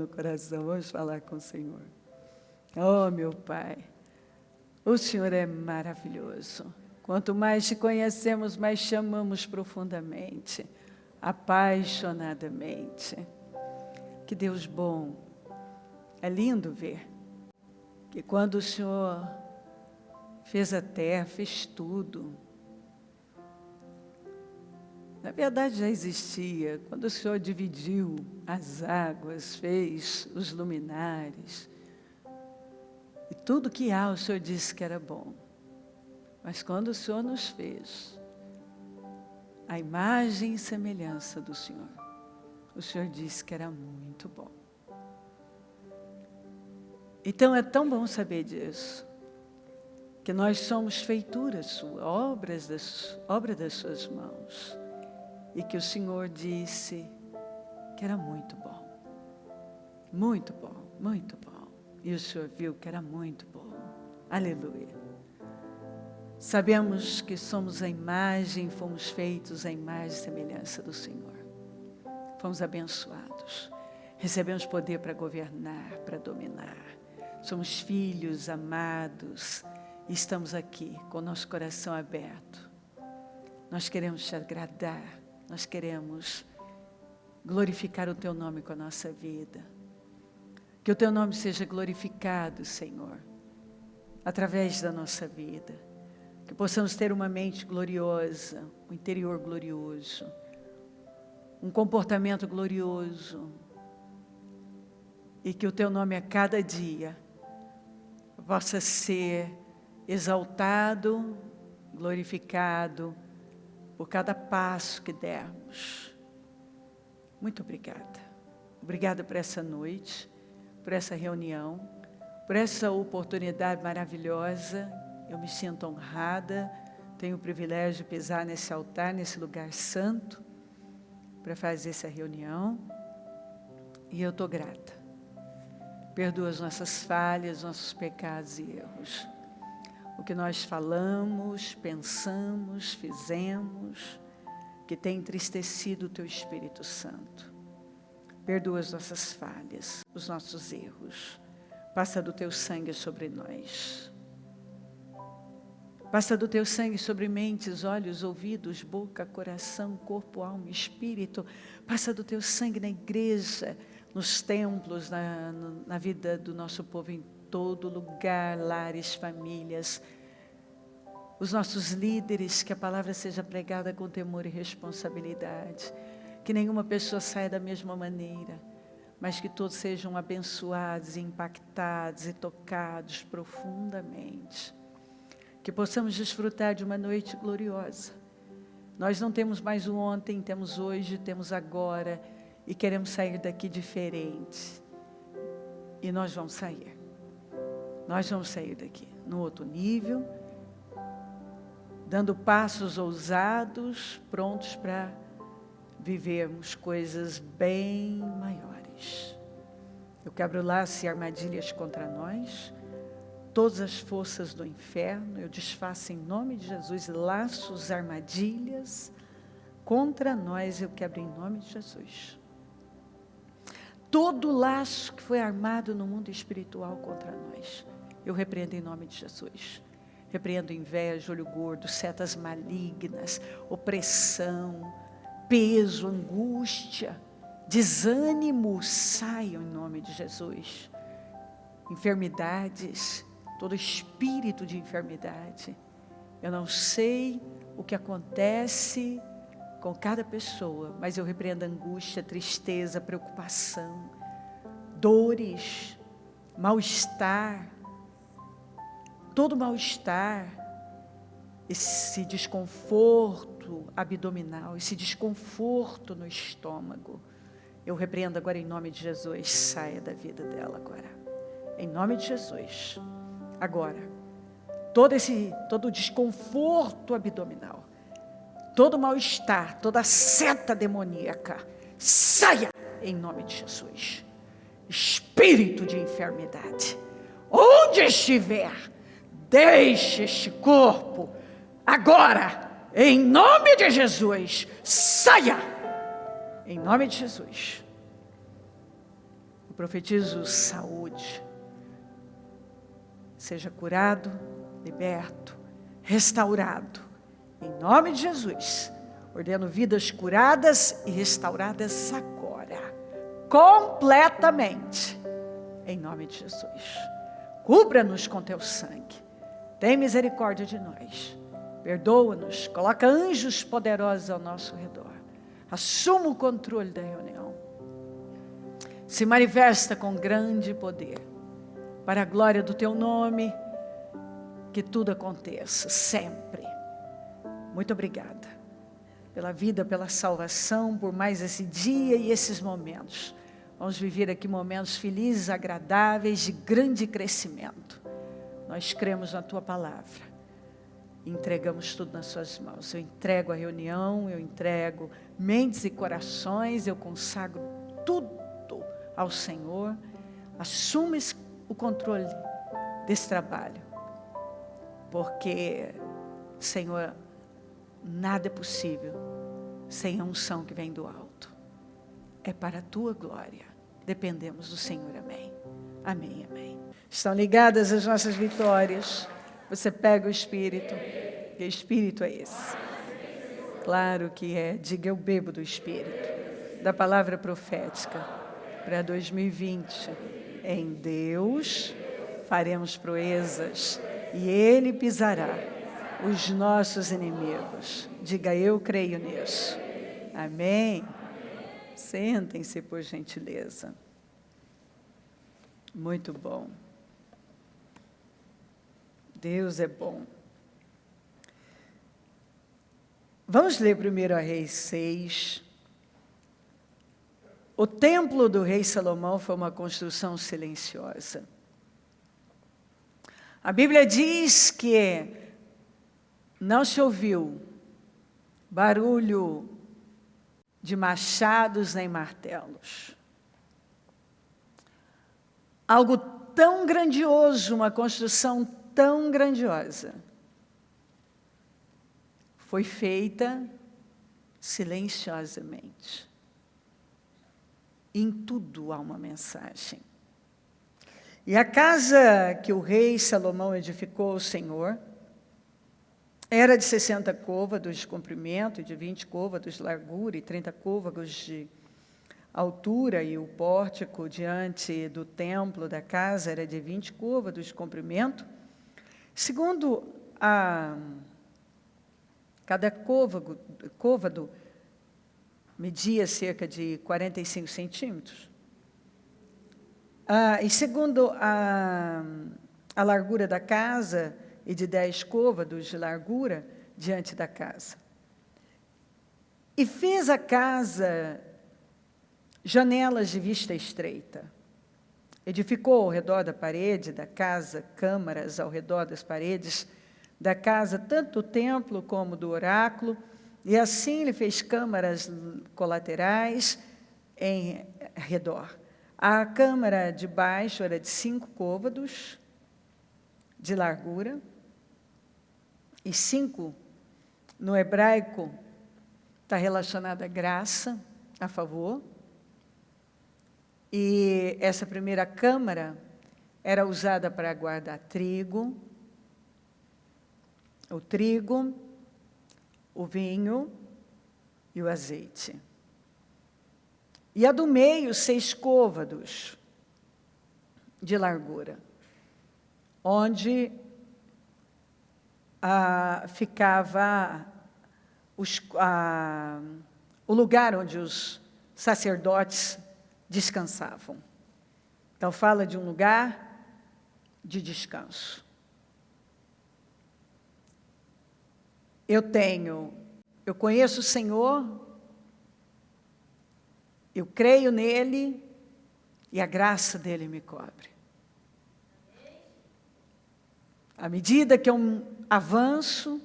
no coração. Vamos falar com o Senhor. Oh, meu Pai, o Senhor é maravilhoso. Quanto mais te conhecemos, mais te amamos profundamente, apaixonadamente. Que Deus bom. É lindo ver que quando o Senhor fez a terra, fez tudo. Na verdade já existia, quando o Senhor dividiu as águas, fez os luminares, e tudo que há o Senhor disse que era bom. Mas quando o Senhor nos fez, a imagem e semelhança do Senhor, o Senhor disse que era muito bom. Então é tão bom saber disso, que nós somos feitura sua, obra das suas mãos. E que o Senhor disse que era muito bom. Muito bom, muito bom. E o Senhor viu que era muito bom. Aleluia. Sabemos que somos a imagem, fomos feitos à imagem e semelhança do Senhor. Fomos abençoados. Recebemos poder para governar, para dominar. Somos filhos amados e estamos aqui com o nosso coração aberto. Nós queremos te agradar. Nós queremos glorificar o Teu nome com a nossa vida. Que o Teu nome seja glorificado, Senhor, através da nossa vida. Que possamos ter uma mente gloriosa, um interior glorioso, um comportamento glorioso. E que o Teu nome a cada dia possa ser exaltado, glorificado, por cada passo que dermos. Muito obrigada. Obrigada por essa noite, por essa reunião, por essa oportunidade maravilhosa. Eu me sinto honrada, tenho o privilégio de pisar nesse altar, nesse lugar santo, para fazer essa reunião. E eu estou grata. Perdoa as nossas falhas, nossos pecados e erros. O que nós falamos, pensamos, fizemos, que tem entristecido o Teu Espírito Santo. Perdoa as nossas falhas, os nossos erros. Passa do Teu sangue sobre nós. Passa do Teu sangue sobre mentes, olhos, ouvidos, boca, coração, corpo, alma, espírito. Passa do Teu sangue na igreja, nos templos, na vida do nosso povo em todo lugar, lares, famílias, os nossos líderes, que a palavra seja pregada com temor e responsabilidade, que nenhuma pessoa saia da mesma maneira, mas que todos sejam abençoados, impactados e tocados profundamente, que possamos desfrutar de uma noite gloriosa. Nós não temos mais o ontem, temos hoje, temos agora, e queremos sair daqui diferente, e nós vamos sair. Nós vamos sair daqui, no outro nível, dando passos ousados, prontos para vivermos coisas bem maiores. Eu quebro laços e armadilhas contra nós, todas as forças do inferno, eu desfaço em nome de Jesus laços, armadilhas, contra nós eu quebro em nome de Jesus. Todo laço que foi armado no mundo espiritual contra nós, eu repreendo em nome de Jesus. Repreendo inveja, olho gordo, setas malignas, opressão, peso, angústia, desânimo, saiam em nome de Jesus. Enfermidades, todo espírito de enfermidade. Eu não sei o que acontece com cada pessoa, mas eu repreendo angústia, tristeza, preocupação, dores, mal-estar, todo mal-estar, esse desconforto abdominal, esse desconforto no estômago, eu repreendo agora em nome de Jesus, saia da vida dela agora, em nome de Jesus, agora, todo desconforto abdominal, todo mal-estar, toda seta demoníaca, saia em nome de Jesus, espírito de enfermidade, onde estiver, deixe este corpo, agora, em nome de Jesus, saia, em nome de Jesus. Eu profetizo saúde. Seja curado, liberto, restaurado. Em nome de Jesus, ordeno vidas curadas e restauradas agora. Completamente. Em nome de Jesus. Cubra-nos com teu sangue. Tem misericórdia de nós. Perdoa-nos. Coloca anjos poderosos ao nosso redor. Assuma o controle da reunião. Se manifesta com grande poder. Para a glória do teu nome, que tudo aconteça, sempre. Muito obrigada pela vida, pela salvação, por mais esse dia e esses momentos. Vamos viver aqui momentos felizes, agradáveis, de grande crescimento. Nós cremos na tua palavra. Entregamos tudo nas suas mãos. Eu entrego a reunião, eu entrego mentes e corações, eu consagro tudo ao Senhor. Assuma o controle desse trabalho, porque, Senhor, nada é possível sem a unção que vem do alto. É para a tua glória. Dependemos do Senhor. Amém. Amém, amém. Estão ligadas as nossas vitórias. Você pega o Espírito. Que Espírito é esse? Claro que é. Diga, eu bebo do Espírito. Da palavra profética para 2020. Em Deus faremos proezas e Ele pisará os nossos inimigos. Diga, eu creio nisso. Amém. Sentem-se, por gentileza. Muito bom. Deus é bom. Vamos ler 1 Reis 6. O templo do rei Salomão foi uma construção silenciosa. A Bíblia diz que não se ouviu barulho de machados nem martelos. Algo tão grandioso, uma construção tão grandiosa, foi feita silenciosamente. Em tudo há uma mensagem. E a casa que o rei Salomão edificou ao Senhor era de 60 côvados de comprimento, e de 20 côvados de largura, e 30 côvados de altura, e o pórtico diante do templo da casa era de 20 côvados de comprimento. Segundo cada côvado media cerca de 45 centímetros. E segundo a largura da casa, e de 10 côvados de largura diante da casa. E fez a casa janelas de vista estreita. Edificou ao redor da parede da casa câmaras ao redor das paredes da casa, tanto do templo como do oráculo, e assim ele fez câmaras colaterais em redor. A câmara de baixo era de 5 côvados de largura, e 5, no hebraico, está relacionada a graça, a favor. E essa primeira câmara era usada para guardar trigo, o vinho e o azeite. E a do meio, 6 côvados de largura, onde ficava o lugar onde os sacerdotes descansavam. Então, fala de um lugar de descanso. Eu conheço o Senhor, eu creio nele, e a graça dele me cobre. À medida que eu avanço,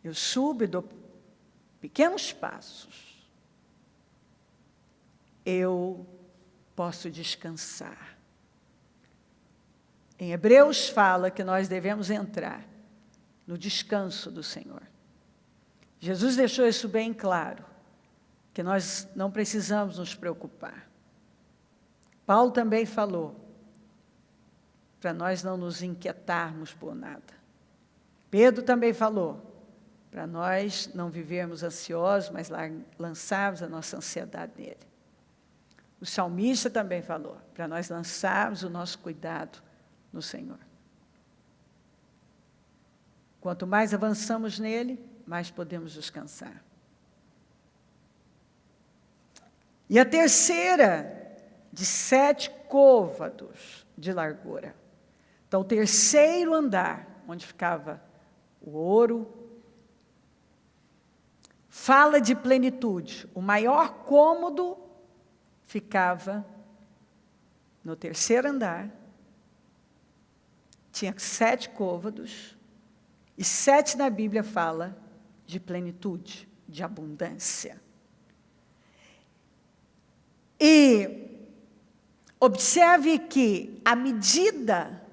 eu subo e dou pequenos passos, eu posso descansar. Em Hebreus fala que nós devemos entrar no descanso do Senhor. Jesus deixou isso bem claro, que nós não precisamos nos preocupar. Paulo também falou para nós não nos inquietarmos por nada. Pedro também falou para nós não vivermos ansiosos, mas lançarmos a nossa ansiedade nele. O salmista também falou para nós lançarmos o nosso cuidado no Senhor. Quanto mais avançamos nele, mais podemos descansar. E a terceira, de 7 côvados de largura. Então, o terceiro andar, onde ficava o ouro, fala de plenitude. O maior cômodo ficava no terceiro andar, tinha 7 côvados, e 7 na Bíblia fala de plenitude, de abundância. E observe que, à medida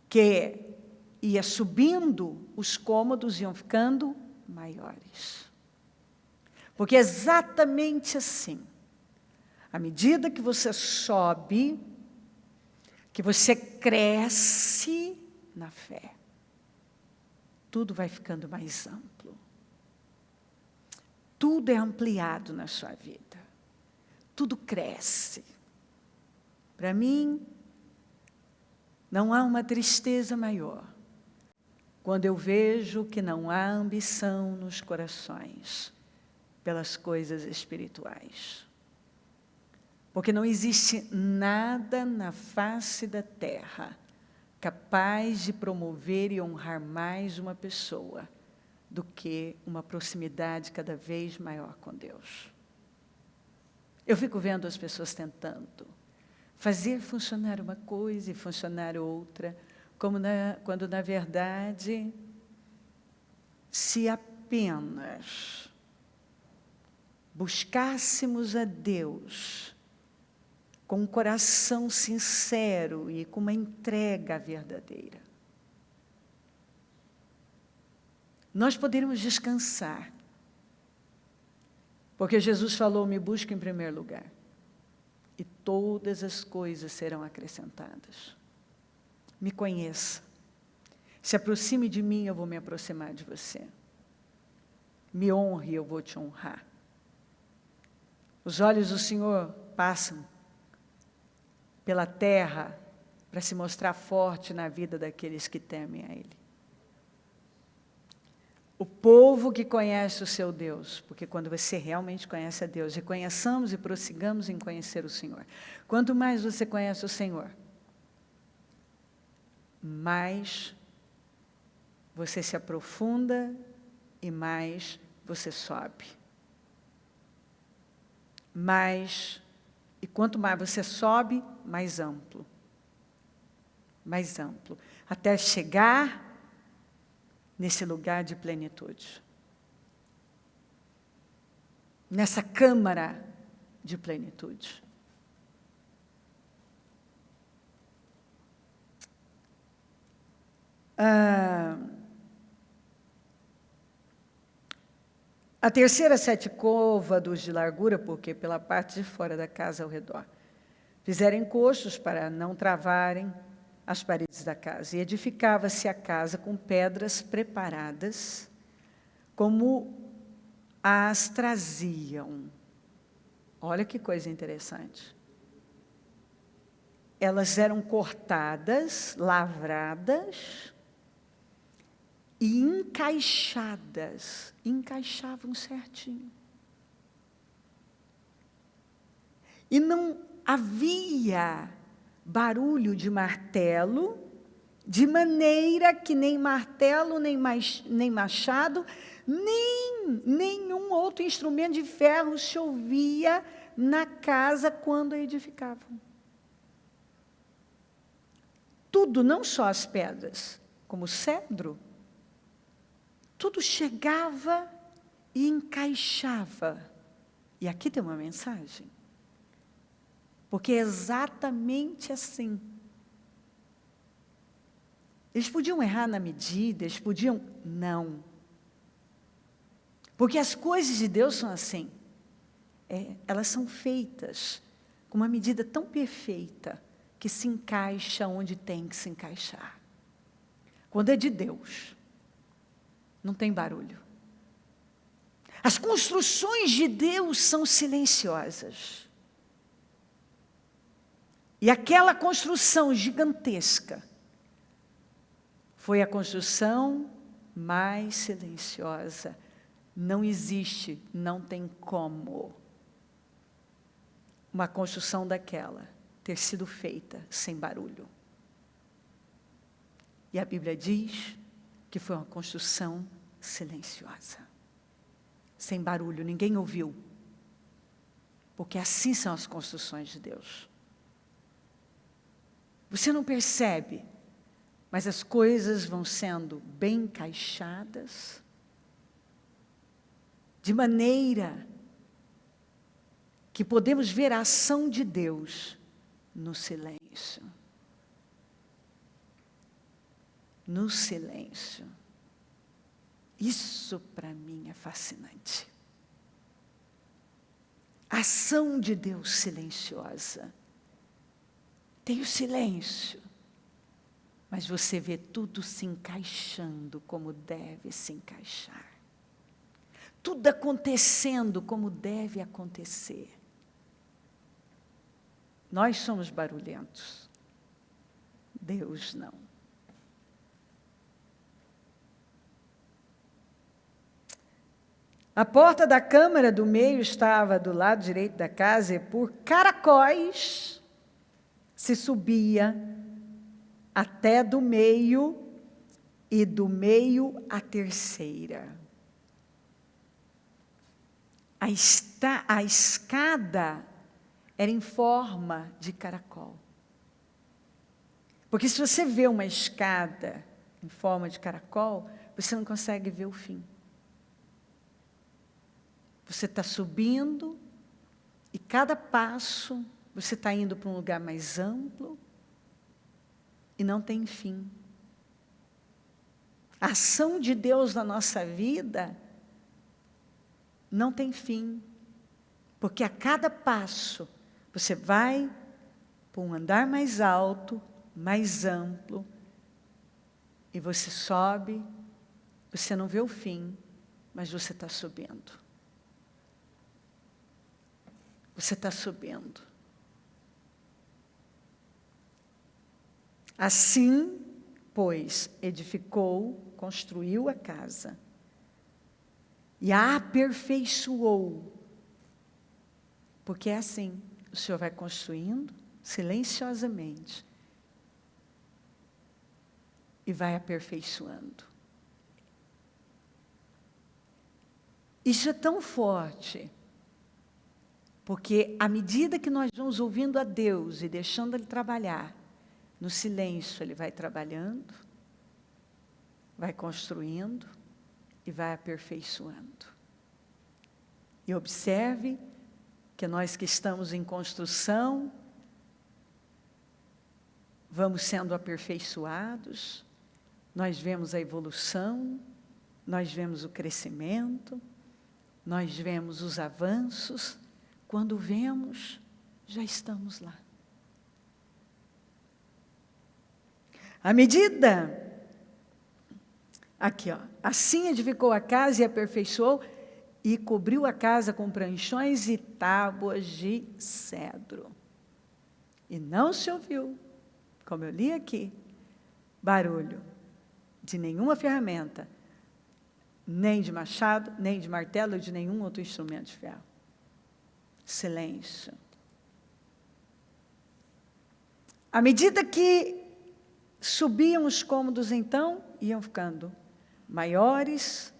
que ia subindo, os cômodos iam ficando maiores. Porque é exatamente assim. À medida que você sobe, que você cresce na fé, tudo vai ficando mais amplo. Tudo é ampliado na sua vida. Tudo cresce. Para mim, não há uma tristeza maior quando eu vejo que não há ambição nos corações pelas coisas espirituais. Porque não existe nada na face da terra capaz de promover e honrar mais uma pessoa do que uma proximidade cada vez maior com Deus. Eu fico vendo as pessoas tentando fazer funcionar uma coisa e funcionar outra, quando na verdade, se apenas buscássemos a Deus com um coração sincero e com uma entrega verdadeira, nós poderíamos descansar. Porque Jesus falou, me busque em primeiro lugar, e todas as coisas serão acrescentadas. Me conheça. Se aproxime de mim, eu vou me aproximar de você. Me honre, eu vou te honrar. Os olhos do Senhor passam pela terra para se mostrar forte na vida daqueles que temem a Ele. O povo que conhece o seu Deus, porque quando você realmente conhece a Deus, reconheçamos e prossigamos em conhecer o Senhor. Quanto mais você conhece o Senhor, mais você se aprofunda e mais você sobe. E quanto mais você sobe, mais amplo. Mais amplo. Até chegar nesse lugar de plenitude. Nessa câmara de plenitude. A terceira 7 côvados de largura, porque pela parte de fora da casa ao redor, fizeram encostos para não travarem as paredes da casa, e edificava-se a casa com pedras preparadas, como as traziam. Olha que coisa interessante. Elas eram cortadas, lavradas e encaixadas. Encaixavam certinho. E não havia barulho de martelo, de maneira que nem martelo, nem machado, nem nenhum outro instrumento de ferro se ouvia na casa quando a edificavam. Tudo, não só as pedras, como o cedro, tudo chegava e encaixava. E aqui tem uma mensagem. Porque é exatamente assim. Eles podiam errar na medida, eles podiam... Não. Porque as coisas de Deus são assim. Elas são feitas com uma medida tão perfeita que se encaixa onde tem que se encaixar. Quando é de Deus, não tem barulho. As construções de Deus são silenciosas. E aquela construção gigantesca foi a construção mais silenciosa. Não existe, não tem como uma construção daquela ter sido feita sem barulho. E a Bíblia diz que foi uma construção silenciosa. Sem barulho, ninguém ouviu. Porque assim são as construções de Deus. Você não percebe, mas as coisas vão sendo bem encaixadas, de maneira que podemos ver a ação de Deus no silêncio. No silêncio. Isso para mim é fascinante. A ação de Deus silenciosa. Tem o silêncio, mas você vê tudo se encaixando como deve se encaixar. Tudo acontecendo como deve acontecer. Nós somos barulhentos. Deus não. A porta da câmara do meio estava do lado direito da casa e por caracóis se subia até do meio e do meio à terceira. A escada era em forma de caracol. Porque se você vê uma escada em forma de caracol, você não consegue ver o fim. Você está subindo e cada passo você está indo para um lugar mais amplo e não tem fim. A ação de Deus na nossa vida não tem fim, porque a cada passo você vai para um andar mais alto, mais amplo, e você sobe, você não vê o fim, mas você está subindo. Você está subindo. Assim, pois, edificou, construiu a casa e a aperfeiçoou. Porque é assim, o Senhor vai construindo silenciosamente e vai aperfeiçoando. Isso é tão forte, porque à medida que nós vamos ouvindo a Deus e deixando Ele trabalhar, no silêncio Ele vai trabalhando, vai construindo e vai aperfeiçoando. E observe que nós que estamos em construção, vamos sendo aperfeiçoados, nós vemos a evolução, nós vemos o crescimento, nós vemos os avanços. Quando vemos, já estamos lá. À medida, aqui ó, assim edificou a casa e aperfeiçoou, e cobriu a casa com pranchões e tábuas de cedro. E não se ouviu, como eu li aqui, barulho de nenhuma ferramenta, nem de machado, nem de martelo, de nenhum outro instrumento de ferro. Silêncio. À medida que subiam os cômodos, então, iam ficando maiores,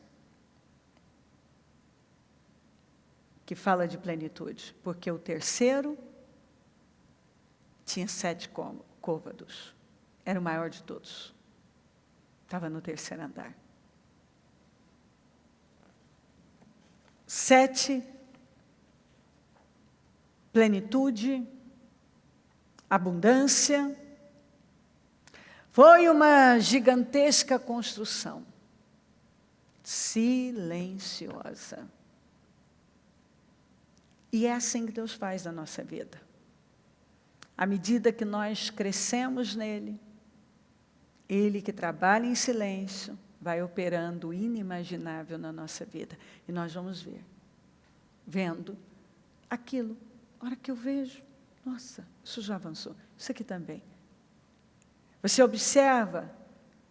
que fala de plenitude, porque o terceiro tinha 7 côvados, era o maior de todos, estava no terceiro andar. 7, plenitude, abundância. Foi uma gigantesca construção, silenciosa. E é assim que Deus faz na nossa vida. À medida que nós crescemos nele, Ele que trabalha em silêncio, vai operando o inimaginável na nossa vida. E nós vamos ver, vendo aquilo. A hora que eu vejo, nossa, isso já avançou. Isso aqui também. Você observa,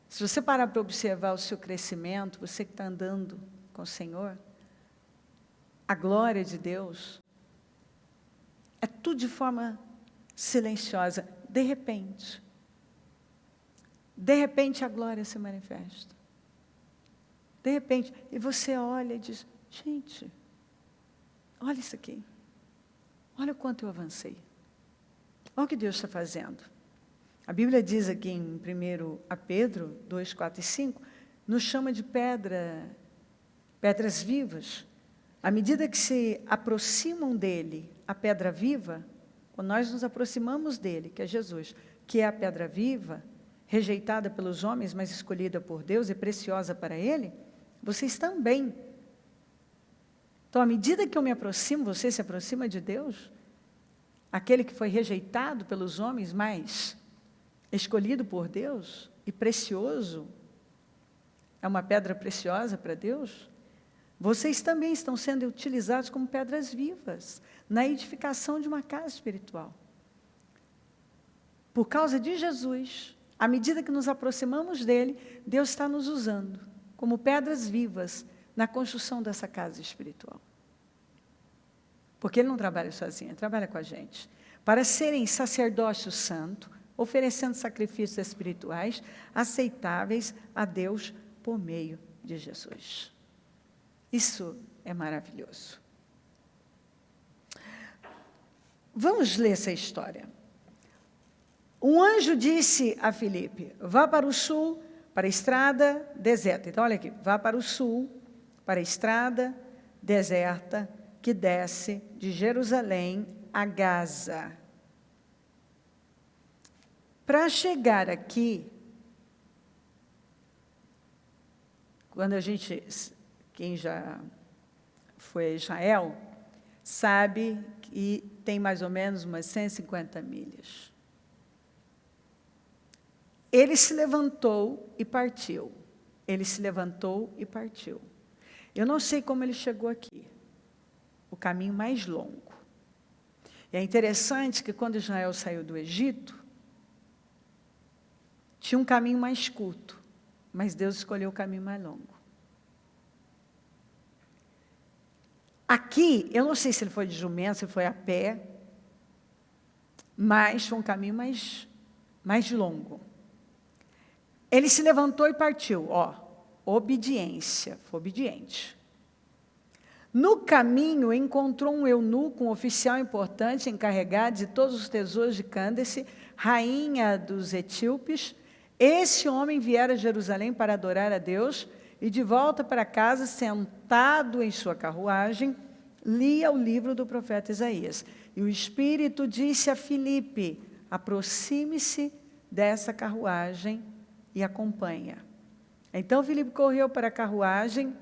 se você parar para observar o seu crescimento, você que está andando com o Senhor, a glória de Deus, é tudo de forma silenciosa. De repente a glória se manifesta. De repente, e você olha e diz, gente, olha isso aqui. Olha o quanto eu avancei. Olha o que Deus está fazendo. A Bíblia diz aqui em 1 Pedro 2, 4 e 5, nos chama de pedras vivas. À medida que se aproximam dele, a pedra viva, quando nós nos aproximamos dele, que é Jesus, que é a pedra viva, rejeitada pelos homens, mas escolhida por Deus e preciosa para Ele, vocês também. Então, à medida que eu me aproximo, você se aproxima de Deus, aquele que foi rejeitado pelos homens, mas escolhido por Deus e precioso, é uma pedra preciosa para Deus, vocês também estão sendo utilizados como pedras vivas na edificação de uma casa espiritual. Por causa de Jesus, à medida que nos aproximamos dele, Deus está nos usando como pedras vivas na construção dessa casa espiritual. Porque Ele não trabalha sozinho, Ele trabalha com a gente. Para serem sacerdócio santo, oferecendo sacrifícios espirituais aceitáveis a Deus por meio de Jesus. Isso é maravilhoso. Vamos ler essa história. Um anjo disse a Filipe, vá para o sul, para a estrada deserta. Então, olha aqui, vá para o sul, para a estrada deserta, que desce de Jerusalém a Gaza. Para chegar aqui, quando quem já foi a Israel, sabe que tem mais ou menos umas 150 milhas. Ele se levantou e partiu. Ele se levantou e partiu. Eu não sei como ele chegou aqui. O caminho mais longo. E é interessante que quando Israel saiu do Egito, tinha um caminho mais curto, mas Deus escolheu o caminho mais longo. Aqui, eu não sei se ele foi de jumento, se foi a pé, mas foi um caminho mais longo. Ele se levantou e partiu, obediência, foi obediente. No caminho, encontrou um eunuco, um oficial importante, encarregado de todos os tesouros de Cândace, rainha dos etíopes. Esse homem viera a Jerusalém para adorar a Deus, e de volta para casa, sentado em sua carruagem, lia o livro do profeta Isaías. E o Espírito disse a Filipe, aproxime-se dessa carruagem e acompanha. Então Filipe correu para a carruagem,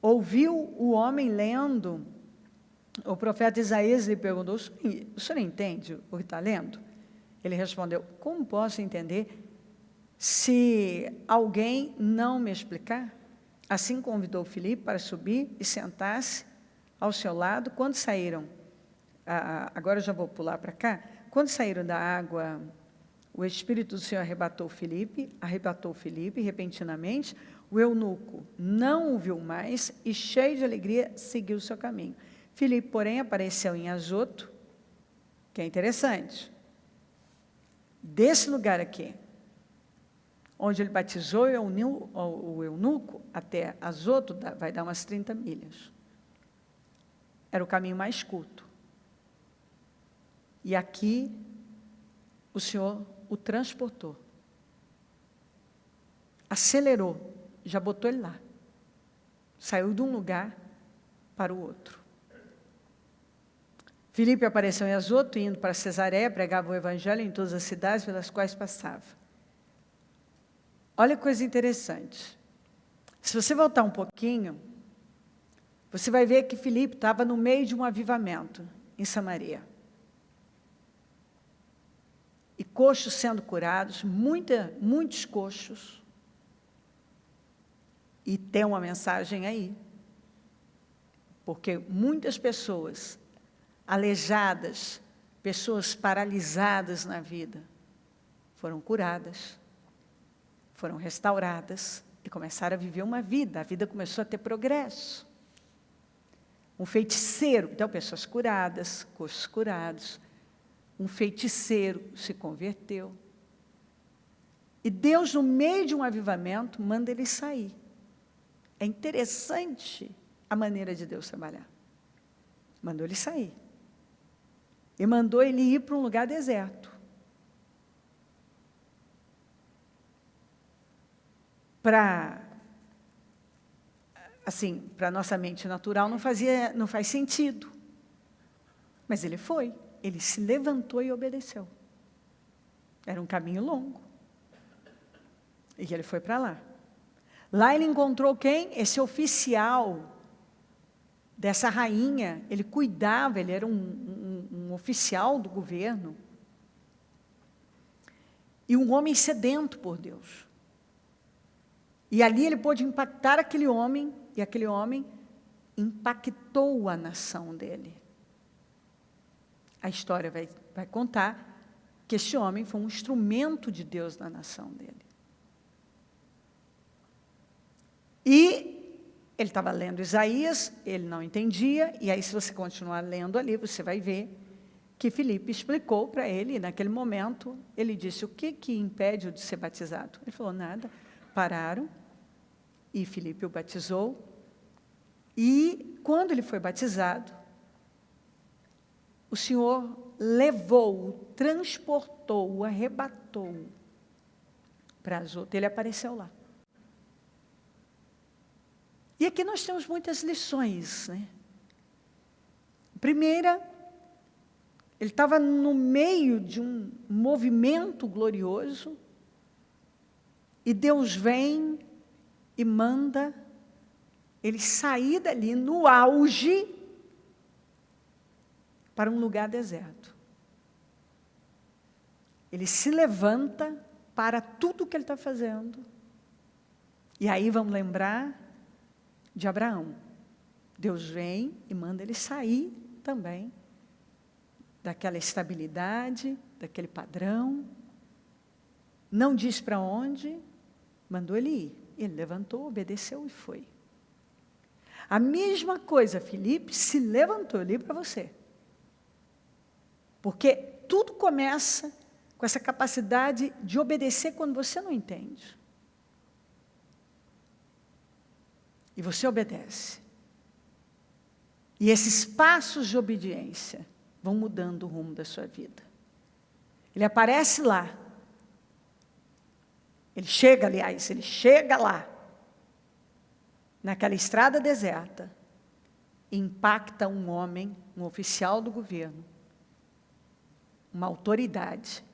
ouviu o homem lendo. O profeta Isaías lhe perguntou, o senhor entende o que está lendo? Ele respondeu, como posso entender se alguém não me explicar? Assim convidou Filipe para subir e sentar-se ao seu lado. Quando saíram, agora eu já vou pular para cá, quando saíram da água, o Espírito do Senhor arrebatou Filipe repentinamente. O eunuco não o viu mais e, cheio de alegria, seguiu o seu caminho. Filipe, porém, apareceu em Azoto, que é interessante. Desse lugar aqui, onde ele batizou o eunuco, até Azoto, vai dar umas 30 milhas. Era o caminho mais curto. E aqui, o Senhor o transportou. Acelerou, já botou ele lá. Saiu de um lugar para o outro. Filipe apareceu em Azoto, indo para Cesareia, pregava o evangelho em todas as cidades pelas quais passava. Olha que coisa interessante. Se você voltar um pouquinho, você vai ver que Filipe estava no meio de um avivamento em Samaria. e coxos sendo curados, muitos coxos. E tem uma mensagem aí, porque muitas pessoas aleijadas, pessoas paralisadas na vida, foram curadas, foram restauradas e começaram a viver uma vida. A vida começou a ter progresso. Um feiticeiro, então pessoas curadas, coxos curados, um feiticeiro se converteu. E Deus, no meio de um avivamento, manda ele sair. É interessante a maneira de Deus trabalhar. Mandou ele sair. E mandou ele ir para um lugar deserto. Para a nossa mente natural não faz sentido. Mas ele foi. Ele se levantou e obedeceu. Era um caminho longo. E ele foi para lá. Lá ele encontrou quem? Esse oficial dessa rainha. Ele cuidava, ele era um oficial do governo. E um homem sedento por Deus. E ali ele pôde impactar aquele homem, e aquele homem impactou a nação dele. A história vai contar que esse homem foi um instrumento de Deus na nação dele. E ele estava lendo Isaías, ele não entendia, e aí se você continuar lendo ali, você vai ver que Filipe explicou para ele, e naquele momento, ele disse, o que impede-o de ser batizado? Ele falou, nada. Pararam, e Filipe o batizou, e quando ele foi batizado, o Senhor levou-o, transportou-o, arrebatou-o para Azoto. Ele apareceu lá. E aqui nós temos muitas lições, né? Primeira, ele estava no meio de um movimento glorioso, e Deus vem e manda ele sair dali no auge para um lugar deserto. Ele se levanta para tudo que ele está fazendo. E aí vamos lembrar de Abraão. Deus vem e manda ele sair também daquela estabilidade, daquele padrão. Não diz para onde, mandou ele ir. Ele levantou, obedeceu e foi. A mesma coisa, Filipe se levantou ali para você. Porque tudo começa com essa capacidade de obedecer quando você não entende. E você obedece. E esses passos de obediência vão mudando o rumo da sua vida. Ele aparece lá. Ele chega lá, naquela estrada deserta, e impacta um homem, um oficial do governo, uma autoridade,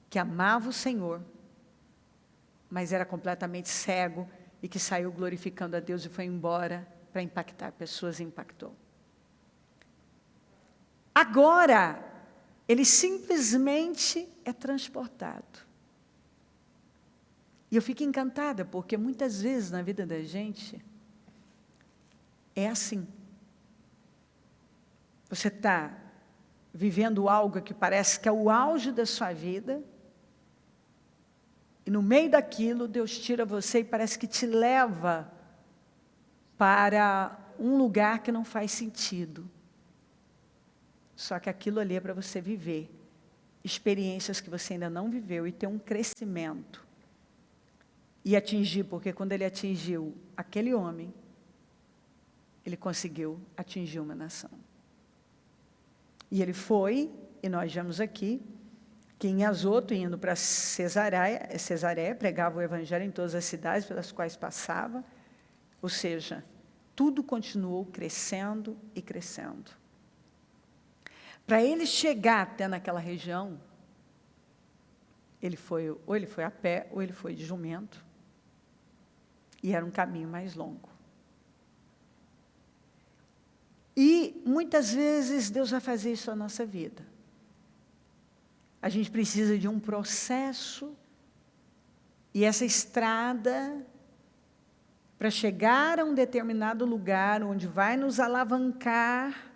que amava o Senhor, mas era completamente cego, e que saiu glorificando a Deus e foi embora para impactar pessoas e impactou. Agora, ele simplesmente é transportado. E eu fico encantada, porque muitas vezes na vida da gente, é assim. Você está vivendo algo que parece que é o auge da sua vida, e no meio daquilo, Deus tira você e parece que te leva para um lugar que não faz sentido. Só que aquilo ali é para você viver experiências que você ainda não viveu e ter um crescimento. E atingir, porque quando ele atingiu aquele homem, ele conseguiu atingir uma nação. E ele foi, e nós vemos aqui, que em Azoto, indo para Cesareia, pregava o evangelho em todas as cidades pelas quais passava, ou seja, tudo continuou crescendo e crescendo. Para ele chegar até naquela região, ou ele foi a pé, ou ele foi de jumento, e era um caminho mais longo. E muitas vezes Deus vai fazer isso na nossa vida. A gente precisa de um processo, e essa estrada, para chegar a um determinado lugar, onde vai nos alavancar,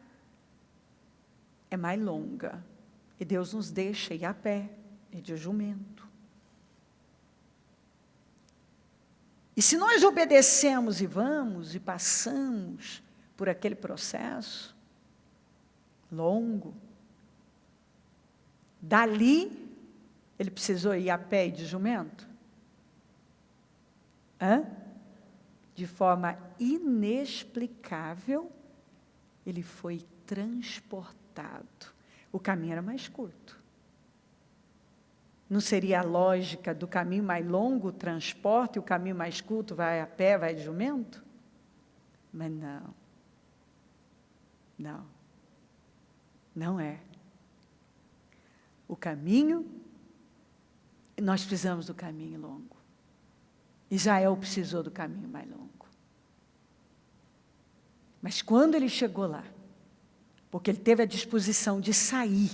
é mais longa. E Deus nos deixa ir a pé, e de jumento. E se nós obedecemos e vamos, e passamos por aquele processo longo, dali, ele precisou ir a pé e de jumento? De forma inexplicável, ele foi transportado. O caminho era mais curto. Não seria a lógica do caminho mais longo, o transporte, e o caminho mais curto vai a pé, vai de jumento? Mas não. Não. Não é. O caminho, nós precisamos do caminho longo. Israel precisou do caminho mais longo. Mas quando ele chegou lá, porque ele teve a disposição de sair,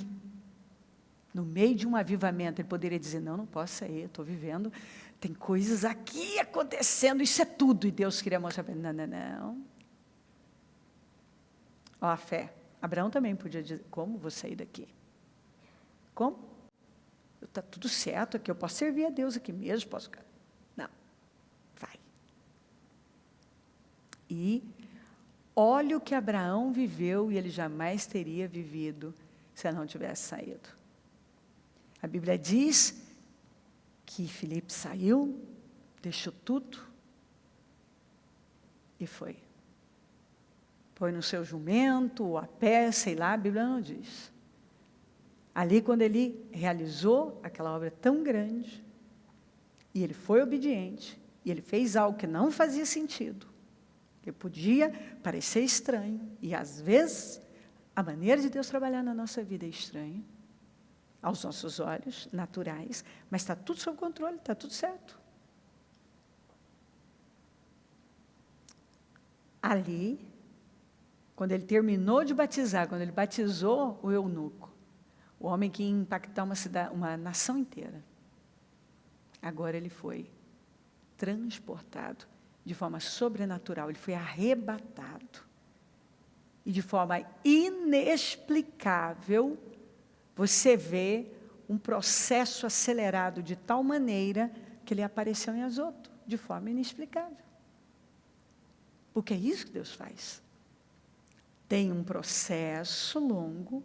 no meio de um avivamento, ele poderia dizer, não posso sair, estou vivendo, tem coisas aqui acontecendo, isso é tudo. E Deus queria mostrar para ele, não. Ó, a fé. Abraão também podia dizer, como vou sair daqui? Como? Está tudo certo aqui, eu posso servir a Deus aqui mesmo, posso... Não, vai. E olha o que Abraão viveu, e ele jamais teria vivido, se não tivesse saído. A Bíblia diz que Filipe saiu, deixou tudo, e foi. Foi no seu jumento, ou a pé, sei lá, a Bíblia não diz. Ali, quando ele realizou aquela obra tão grande, e ele foi obediente, e ele fez algo que não fazia sentido, que podia parecer estranho, e às vezes, a maneira de Deus trabalhar na nossa vida é estranha, aos nossos olhos, naturais, mas está tudo sob controle, está tudo certo. Ali, quando ele terminou de batizar, quando ele batizou o eunuco, o homem que ia impactar uma nação inteira, agora ele foi transportado de forma sobrenatural, ele foi arrebatado. E de forma inexplicável, você vê um processo acelerado de tal maneira que ele apareceu em Azoto, de forma inexplicável. Porque é isso que Deus faz. Tem um processo longo,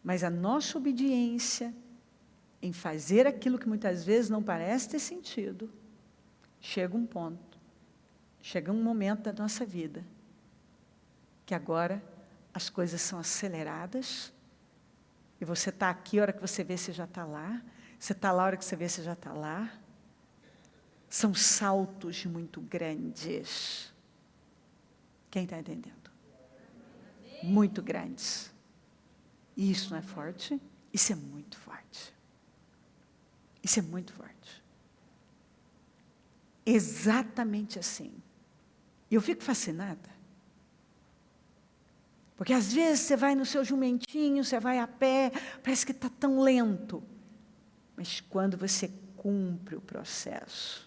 mas a nossa obediência em fazer aquilo que muitas vezes não parece ter sentido, chega um ponto, chega um momento da nossa vida, que agora as coisas são aceleradas, e você está aqui, a hora que você vê, você já está lá, você está lá, a hora que você vê, você já está lá. São saltos muito grandes. Quem está entendendo? Muito grandes. E isso não é forte? Isso é muito forte. Isso é muito forte. Exatamente assim. E eu fico fascinada. Porque às vezes você vai no seu jumentinho, você vai a pé, parece que está tão lento. Mas quando você cumpre o processo,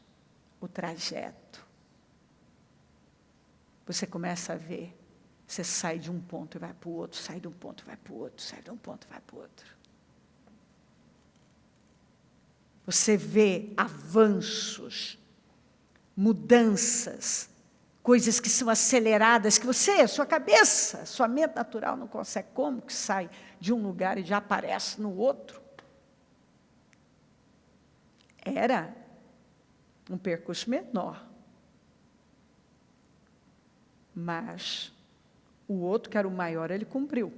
o trajeto, você começa a ver, você sai de um ponto e vai para o outro, sai de um ponto e vai para o outro, sai de um ponto e vai para o outro. Você vê avanços, mudanças, coisas que são aceleradas, que você, sua cabeça, sua mente natural não consegue, como que sai de um lugar e já aparece no outro? Era um percurso menor. Mas o outro, que era o maior, ele cumpriu.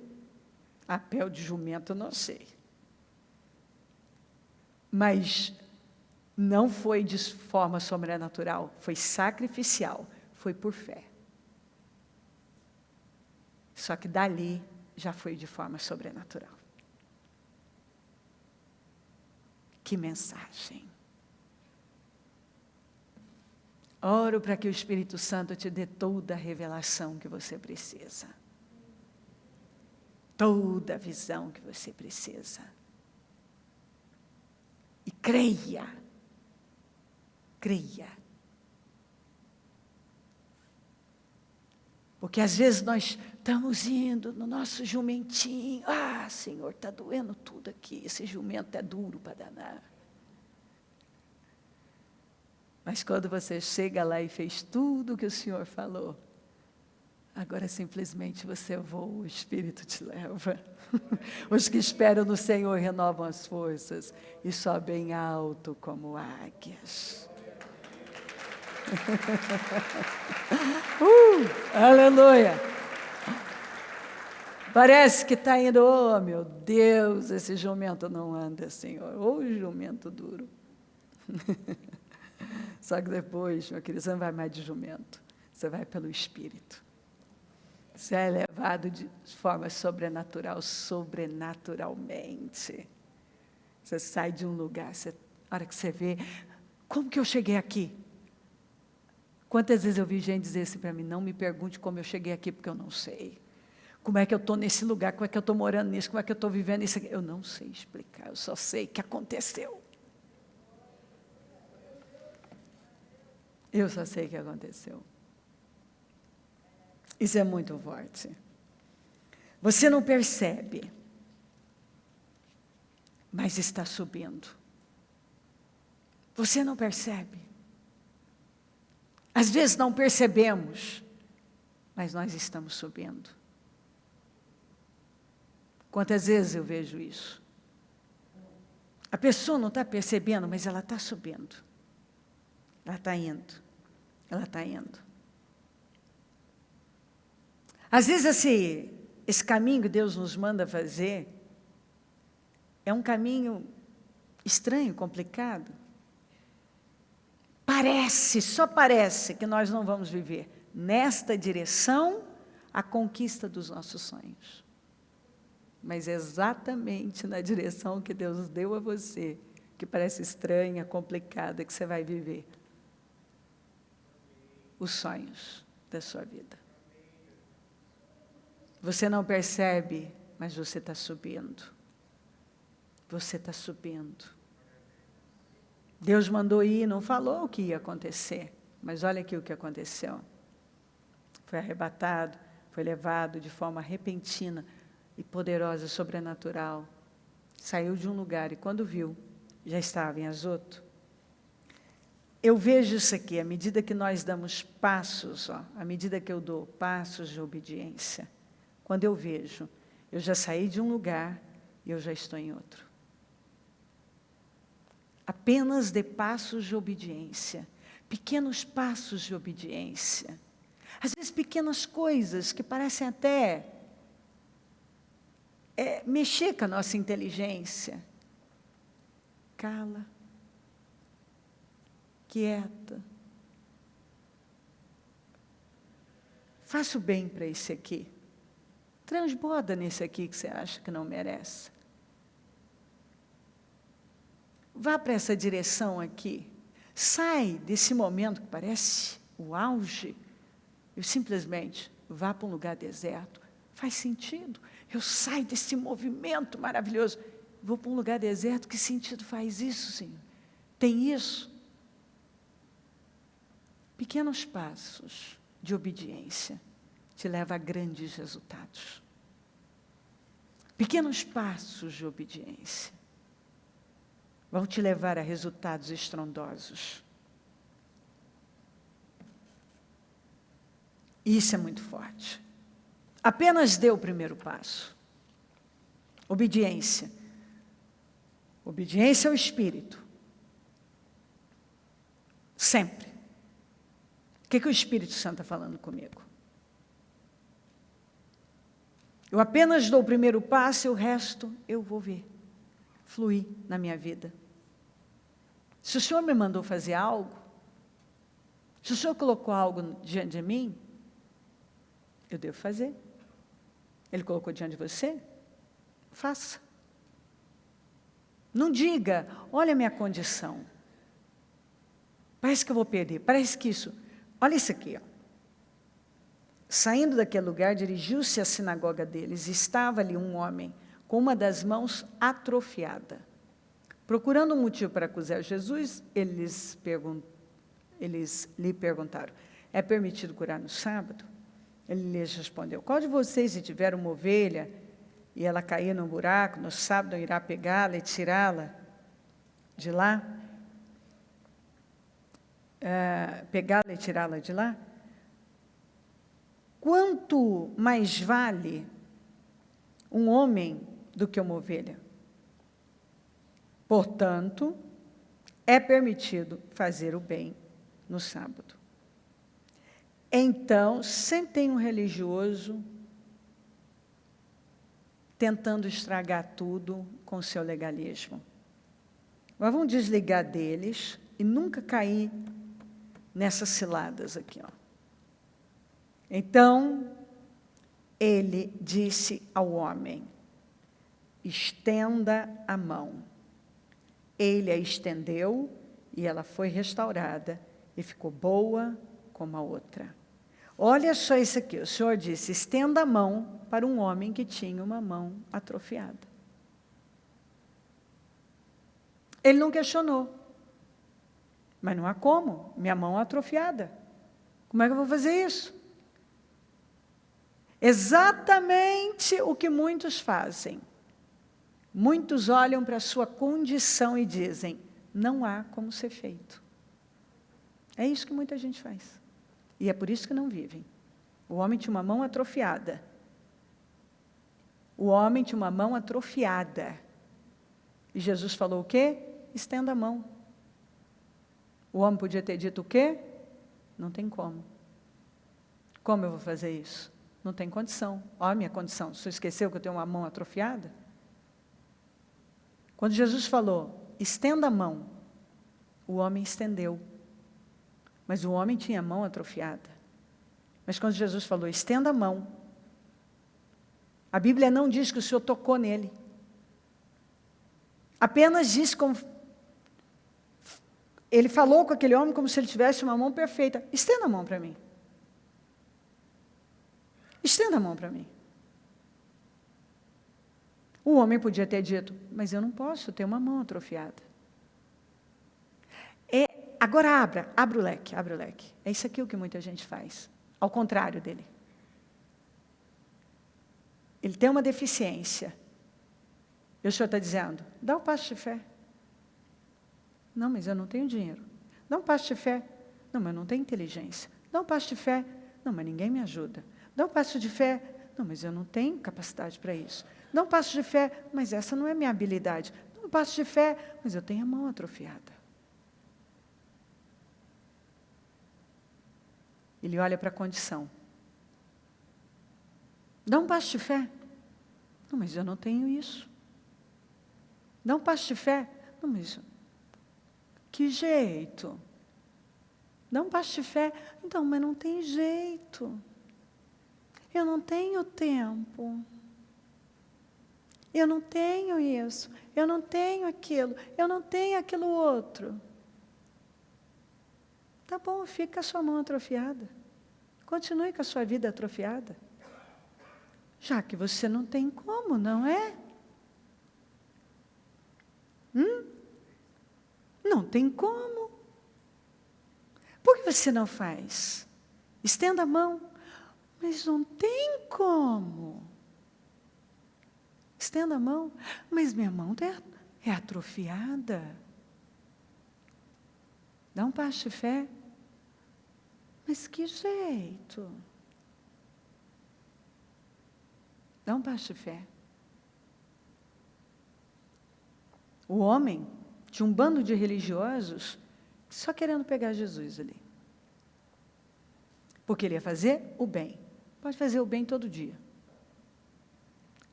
A pé ou de jumento, eu não sei. Mas não foi de forma sobrenatural, foi sacrificial. Foi por fé. Só que dali já foi de forma sobrenatural. Que mensagem. Oro para que o Espírito Santo te dê toda a revelação que você precisa. Toda a visão que você precisa. Creia. Creia. Porque às vezes nós estamos indo no nosso jumentinho. Ah, Senhor, está doendo tudo aqui. Esse jumento é duro para danar. Mas quando você chega lá e fez tudo o que o Senhor falou, agora simplesmente você voa, o Espírito te leva. Os que esperam no Senhor renovam as forças e sobem alto como águias. Aleluia! Parece que está indo, oh meu Deus, esse jumento não anda, Senhor. Ô jumento duro. Só que depois, meu querido, você não vai mais de jumento. Você vai pelo Espírito. Você é levado de forma sobrenatural, sobrenaturalmente. Você sai de um lugar, a hora que você vê, como que eu cheguei aqui? Quantas vezes eu vi gente dizer assim para mim, não me pergunte como eu cheguei aqui, porque eu não sei. Como é que eu estou nesse lugar, como é que eu estou morando nisso, como é que eu estou vivendo isso aqui? Eu não sei explicar, eu só sei que aconteceu. Eu só sei que aconteceu. Isso é muito forte. Você não percebe, mas está subindo. Você não percebe. Às vezes não percebemos, mas nós estamos subindo. Quantas vezes eu vejo isso? A pessoa não está percebendo, mas ela está subindo. Ela está indo. Ela está indo. Às vezes esse caminho que Deus nos manda fazer é um caminho estranho, complicado. Só parece que nós não vamos viver nesta direção a conquista dos nossos sonhos. Mas é exatamente na direção que Deus deu a você, que parece estranha, complicada, que você vai viver os sonhos da sua vida. Você não percebe, mas você está subindo. Você está subindo. Deus mandou ir, não falou o que ia acontecer, mas olha aqui o que aconteceu. Foi arrebatado, foi levado de forma repentina e poderosa, sobrenatural. Saiu de um lugar e quando viu, já estava em Azoto. Eu vejo isso aqui, à medida que nós damos passos, à medida que eu dou passos de obediência, quando eu vejo, eu já saí de um lugar e eu já estou em outro. Apenas dê passos de obediência, pequenos passos de obediência. Às vezes pequenas coisas que parecem até mexer com a nossa inteligência. Cala. Quieta. Faça o bem para esse aqui. Transborda nesse aqui que você acha que não merece. Vá para essa direção aqui. Sai desse momento que parece o auge. Eu simplesmente vá para um lugar deserto. Faz sentido. Eu saio desse movimento maravilhoso. Vou para um lugar deserto. Que sentido faz isso, Senhor? Tem isso? Pequenos passos de obediência te levam a grandes resultados. Pequenos passos de obediência vão te levar a resultados estrondosos. Isso é muito forte. Apenas dê o primeiro passo. Obediência. Obediência ao Espírito. Sempre. O que o Espírito Santo está falando comigo? Eu apenas dou o primeiro passo e o resto eu vou ver fluir na minha vida. Se o Senhor me mandou fazer algo, se o Senhor colocou algo diante de mim, eu devo fazer. Ele colocou diante de você? Faça. Não diga, olha a minha condição. Parece que eu vou perder, parece que isso... Olha isso aqui, ó. Saindo daquele lugar, dirigiu-se à sinagoga deles. Estava ali um homem com uma das mãos atrofiada. Procurando um motivo para acusar Jesus, eles lhe perguntaram: é permitido curar no sábado? Ele lhes respondeu: qual de vocês, se tiver uma ovelha e ela cair num buraco, no sábado irá pegá-la e tirá-la de lá? Pegá-la e tirá-la de lá? Quanto mais vale um homem do que uma ovelha? Portanto, é permitido fazer o bem no sábado. Então, sempre tem um religioso tentando estragar tudo com o seu legalismo. Mas vamos desligar deles e nunca cair nessas ciladas aqui, ó. Então, ele disse ao homem: estenda a mão. Ele a estendeu e ela foi restaurada e ficou boa como a outra. Olha só isso aqui, o Senhor disse: estenda a mão para um homem que tinha uma mão atrofiada. Ele não questionou. Mas não há como, minha mão é atrofiada. Como é que eu vou fazer isso? Exatamente o que muitos fazem. Muitos olham para a sua condição e dizem: não há como ser feito. É isso que muita gente faz. E é por isso que não vivem. O homem tinha uma mão atrofiada. O homem tinha uma mão atrofiada. E Jesus falou o quê? Estenda a mão. O homem podia ter dito o quê? Não tem como. Como eu vou fazer isso? Não tem condição. Olha a minha condição. O senhor esqueceu que eu tenho uma mão atrofiada? Quando Jesus falou: estenda a mão, o homem estendeu. Mas o homem tinha a mão atrofiada. Mas quando Jesus falou: estenda a mão, a Bíblia não diz que o Senhor tocou nele. Apenas diz como... Ele falou com aquele homem como se ele tivesse uma mão perfeita. Estenda a mão para mim. Estenda a mão para mim. O homem podia ter dito: mas eu não posso ter uma mão atrofiada. Agora abra o leque, abre o leque. É isso aqui o que muita gente faz. Ao contrário dele. Ele tem uma deficiência. E o Senhor está dizendo: dá um passo de fé. Não, mas eu não tenho dinheiro. Dá um passo de fé. Não, mas eu não tenho inteligência. Dá um passo de fé. Não, mas ninguém me ajuda. Dá um passo de fé. Não, mas eu não tenho capacidade para isso. Dá um passo de fé. Mas essa não é minha habilidade. Dá um passo de fé. Mas eu tenho a mão atrofiada. Ele olha para a condição. Dá um passo de fé. Não, mas eu não tenho isso. Dá um passo de fé. Não, mas... que jeito? Dá um passo de fé. Então, mas não tem jeito. Eu não tenho tempo. Eu não tenho isso. Eu não tenho aquilo. Eu não tenho aquilo outro. Tá bom, fica com a sua mão atrofiada. Continue com a sua vida atrofiada. Já que você não tem como, não é? Não tem como. Por que você não faz? Estenda a mão. Mas não tem como. Estenda a mão. Mas minha mão é atrofiada. Dá um passo de fé. Mas que jeito? Dá um passo de fé. O homem tinha um bando de religiosos só querendo pegar Jesus ali. Porque ele ia fazer o bem. Pode fazer o bem todo dia.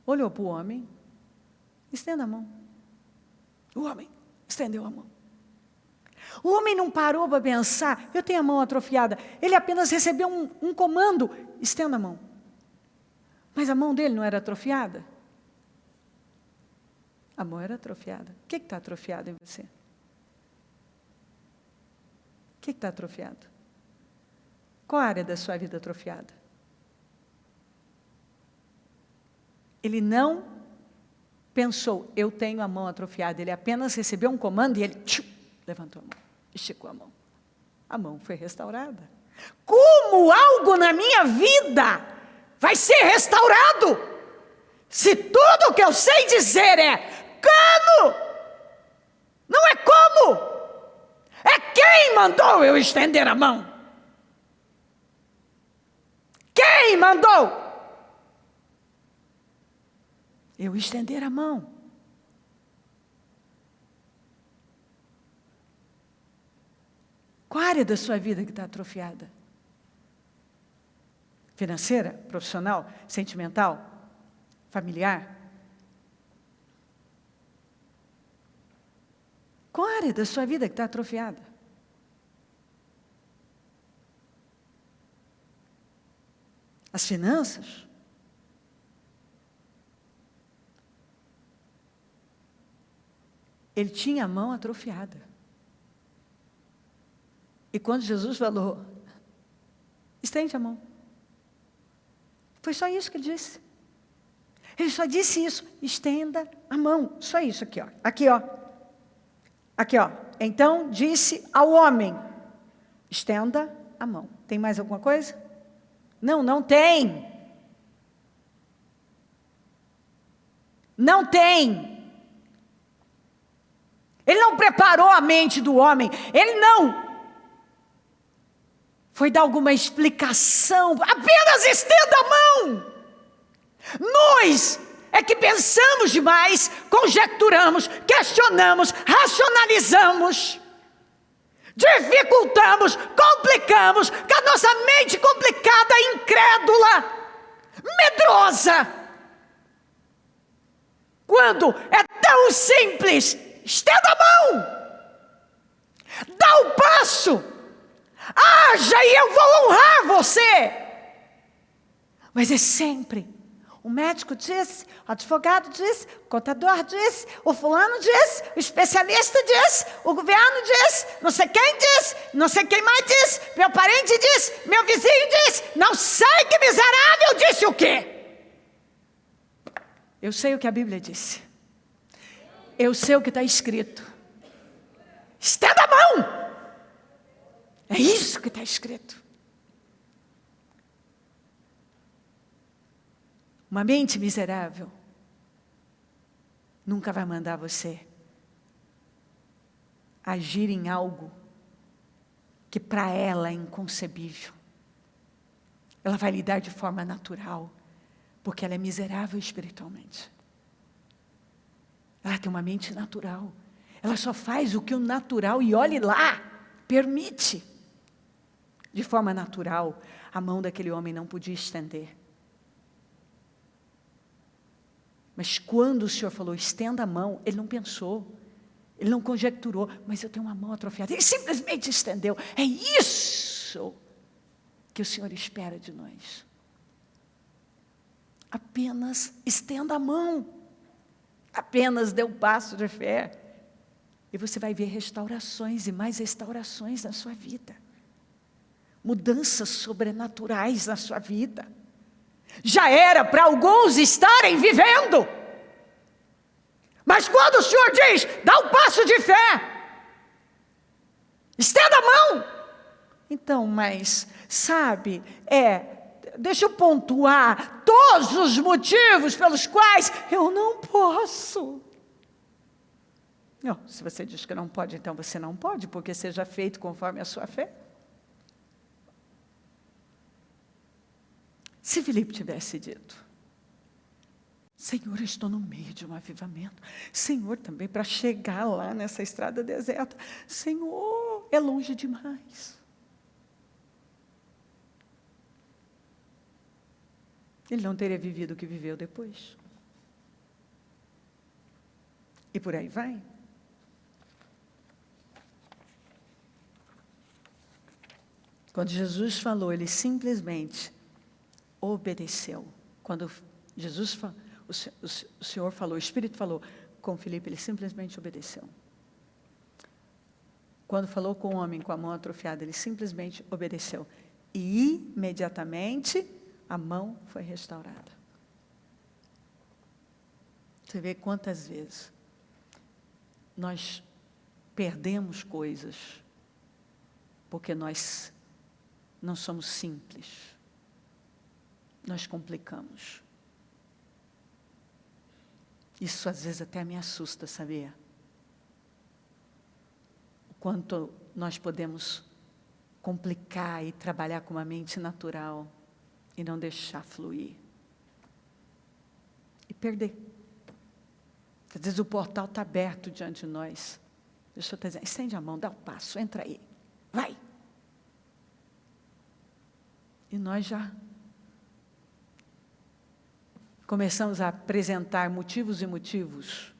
Olhou para o homem, estenda a mão. O homem estendeu a mão. O homem não parou para pensar: eu tenho a mão atrofiada. Ele apenas recebeu um comando: estenda a mão. Mas a mão dele não era atrofiada? A mão era atrofiada. O que está atrofiado em você? O que está atrofiado? Qual a área da sua vida atrofiada? Ele não pensou, eu tenho a mão atrofiada. Ele apenas recebeu um comando e ele levantou a mão, esticou a mão. A mão foi restaurada. Como algo na minha vida vai ser restaurado? Se tudo o que eu sei dizer é como, não é como, é quem mandou eu estender a mão. Quem mandou eu estender a mão? Qual área da sua vida que está atrofiada? Financeira, profissional, sentimental, familiar? Qual área da sua vida que está atrofiada? As finanças? Ele tinha a mão atrofiada. E quando Jesus falou, estende a mão. Foi só isso que ele disse. Ele só disse isso, estenda a mão. Só isso aqui, ó. Aqui, ó. Aqui, ó. Então disse ao homem, estenda a mão. Tem mais alguma coisa? Não, não tem. Não tem. Ele não preparou a mente do homem. Ele não foi dar alguma explicação. Apenas estenda a mão. Nós é que pensamos demais, conjecturamos, questionamos, racionalizamos, dificultamos, complicamos, com a nossa mente complicada, incrédula, medrosa. Quando é tão simples, estenda a mão, dá o passo, haja e eu vou honrar você. Mas é sempre, o médico disse, o advogado disse, o contador disse, o fulano disse, o especialista disse, o governo disse, não sei quem disse, não sei quem mais disse, meu parente disse, meu vizinho disse, não sei que miserável disse o quê. Eu sei o que a Bíblia disse. Eu sei o que está escrito. Estenda a mão. É isso que está escrito. Uma mente miserável nunca vai mandar você agir em algo que para ela é inconcebível. Ela vai lidar de forma natural, porque ela é miserável espiritualmente. Ela tem uma mente natural. Ela só faz o que o natural, e olhe lá, permite. De forma natural, a mão daquele homem não podia estender. Mas quando o Senhor falou, estenda a mão, ele não pensou, ele não conjecturou, mas eu tenho uma mão atrofiada. Ele simplesmente estendeu. É isso que o Senhor espera de nós. Apenas estenda a mão. Apenas dê um passo de fé. E você vai ver restaurações e mais restaurações na sua vida. Mudanças sobrenaturais na sua vida. Já era para alguns estarem vivendo. Mas quando o Senhor diz, dá um passo de fé, estenda a mão. Então, mas, sabe, deixa eu pontuar todos os motivos pelos quais eu não posso. Não, se você diz que não pode, então você não pode, porque seja feito conforme a sua fé. Se Filipe tivesse dito, Senhor, eu estou no meio de um avivamento. Senhor, também para chegar lá nessa estrada deserta. Senhor, é longe demais. Ele não teria vivido o que viveu depois. E por aí vai. Quando Jesus falou, ele simplesmente obedeceu. Quando Jesus falou, o Senhor falou, o Espírito falou com Filipe, ele simplesmente obedeceu. Quando falou com o homem com a mão atrofiada, ele simplesmente obedeceu. E imediatamente a mão foi restaurada. Você vê quantas vezes nós perdemos coisas porque nós não somos simples. Nós complicamos. Isso às vezes até me assusta, sabia? O quanto nós podemos complicar e trabalhar com uma mente natural e não deixar fluir. E perder. Às vezes o portal está aberto diante de nós. Deixa eu te dizer, estende a mão, dá um passo, entra aí, vai. E nós já começamos a apresentar motivos e motivos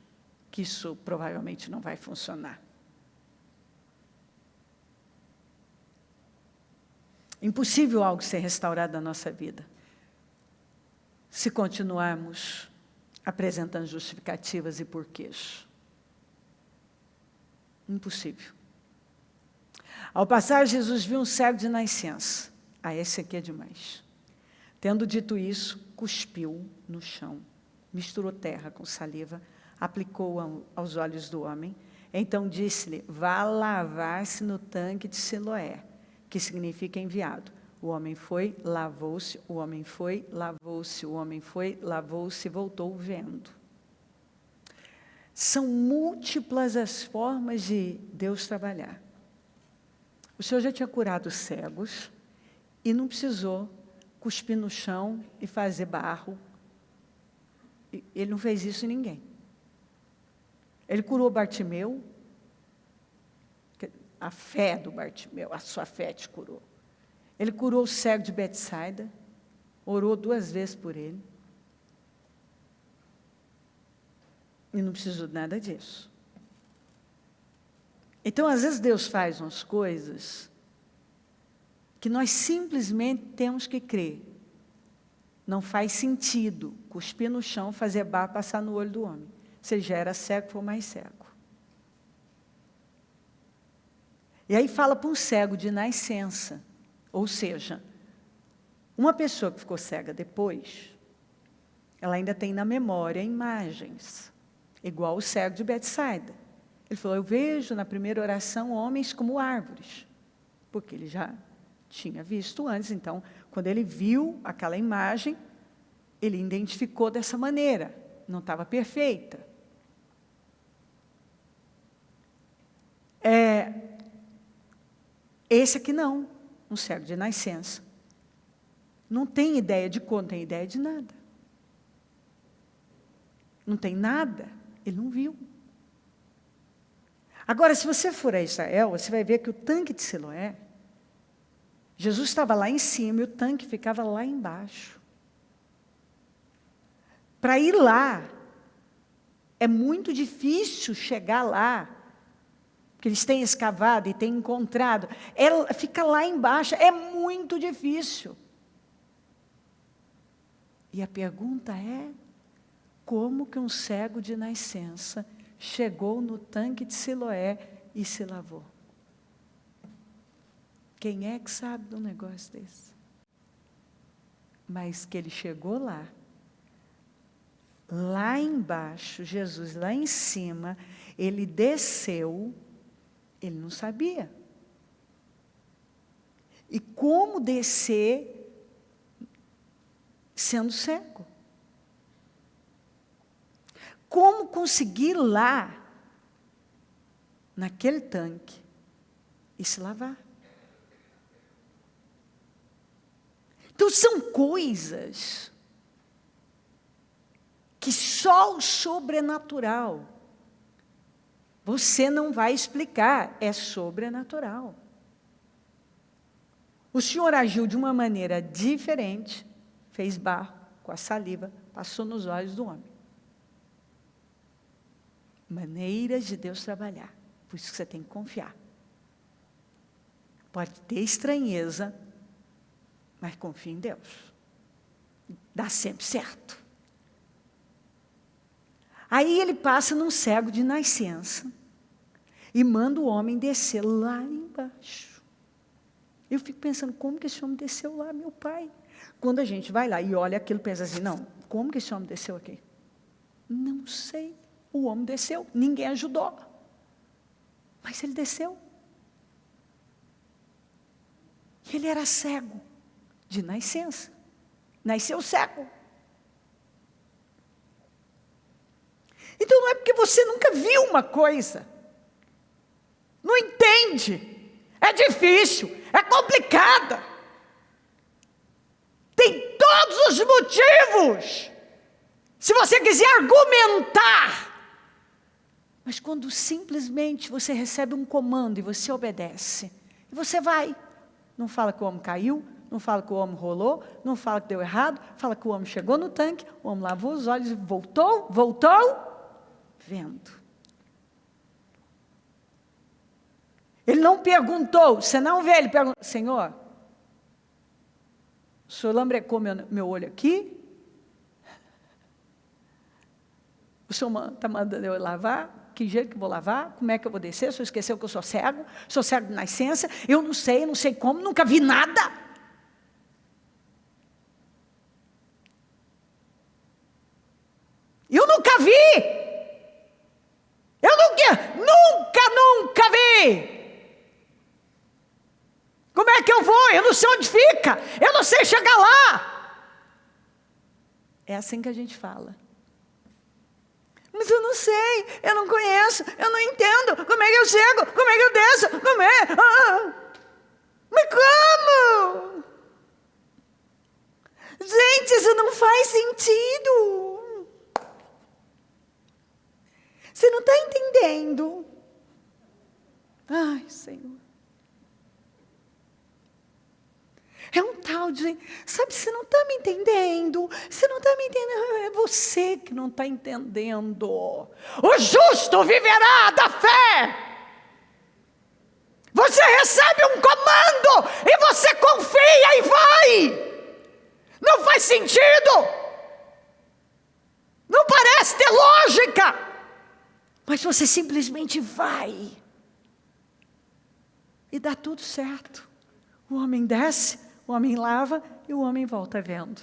que isso provavelmente não vai funcionar. Impossível algo ser restaurado na nossa vida se continuarmos apresentando justificativas e porquês. Impossível. Ao passar, Jesus viu um cego de nascença. Esse aqui é demais. Tendo dito isso, cuspiu no chão, misturou terra com saliva, aplicou aos olhos do homem. Então disse-lhe, vá lavar-se no tanque de Siloé, que significa enviado. O homem foi, lavou-se, o homem foi, lavou-se, o homem foi, lavou-se e voltou vendo. São múltiplas as formas de Deus trabalhar. O Senhor já tinha curado cegos e não precisou cuspir no chão e fazer barro. Ele não fez isso em ninguém. Ele curou Bartimeu, a fé do Bartimeu, a sua fé te curou. Ele curou o cego de Betsaida, orou 2 vezes por ele. E não precisou de nada disso. Então, às vezes, Deus faz umas coisas que nós simplesmente temos que crer. Não faz sentido cuspir no chão, fazer barro, passar no olho do homem. Se ele já era cego, for mais cego. E aí fala para um cego de nascença. Ou seja, uma pessoa que ficou cega depois, ela ainda tem na memória imagens. Igual o cego de Betsaida. Ele falou, eu vejo na primeira oração homens como árvores. Porque ele já tinha visto antes. Então, quando ele viu aquela imagem, ele identificou dessa maneira. Não estava perfeita. Esse aqui não. Um cego de nascença. Não tem ideia de quando, tem ideia de nada. Não tem nada. Ele não viu. Agora, se você for a Israel, você vai ver que o tanque de Siloé, Jesus estava lá em cima e o tanque ficava lá embaixo. Para ir lá, é muito difícil chegar lá, porque eles têm escavado e têm encontrado. Fica lá embaixo, é muito difícil. E a pergunta é, como que um cego de nascença chegou no tanque de Siloé e se lavou? Quem é que sabe de um negócio desse? Mas que ele chegou lá embaixo, Jesus lá em cima, ele desceu, ele não sabia. E como descer sendo cego? Como conseguir lá, naquele tanque, e se lavar? Então, são coisas que só o sobrenatural você não vai explicar, é sobrenatural. O Senhor agiu de uma maneira diferente, fez barro com a saliva, passou nos olhos do homem. Maneiras de Deus trabalhar, por isso que você tem que confiar. Pode ter estranheza, mas confie em Deus. Dá sempre certo. Aí ele passa num cego de nascença e manda o homem descer lá embaixo. Eu fico pensando, como que esse homem desceu lá, meu pai? Quando a gente vai lá e olha aquilo, pensa assim, não, como que esse homem desceu aqui? Não sei. O homem desceu, ninguém ajudou. Mas ele desceu. E ele era cego, de nascença. Nasceu cego. Então não é porque você nunca viu uma coisa, não entende, é difícil, é complicada, tem todos os motivos, se você quiser argumentar, mas quando simplesmente você recebe um comando e você obedece, e você vai, não fala que o homem caiu, não fala que o homem rolou, não fala que deu errado, fala que o homem chegou no tanque, o homem lavou os olhos e voltou, vendo. Ele não perguntou, você não vê, ele perguntou, Senhor, o senhor lambrecou meu olho aqui? O senhor está mandando eu lavar? Que jeito que eu vou lavar? Como é que eu vou descer? O senhor esqueceu que eu sou cego de nascença, eu não sei como, nunca vi nada. Eu nunca vi. Eu nunca vi. Como é que eu vou? Eu não sei onde fica. Eu não sei chegar lá. É assim que a gente fala. Mas eu não sei, eu não conheço, eu não entendo. Como é que eu chego? Como é que eu desço? Como é? Mas como? Gente, isso não faz sentido. Você não está entendendo. Ai, Senhor. É um tal de, sabe, você não está me entendendo. Você não está me entendendo. É você que não está entendendo. O justo viverá da fé. Você recebe um comando e você confia e vai. Não faz sentido. Não parece ter lógica. Mas você simplesmente vai. E dá tudo certo. O homem desce, o homem lava e o homem volta vendo.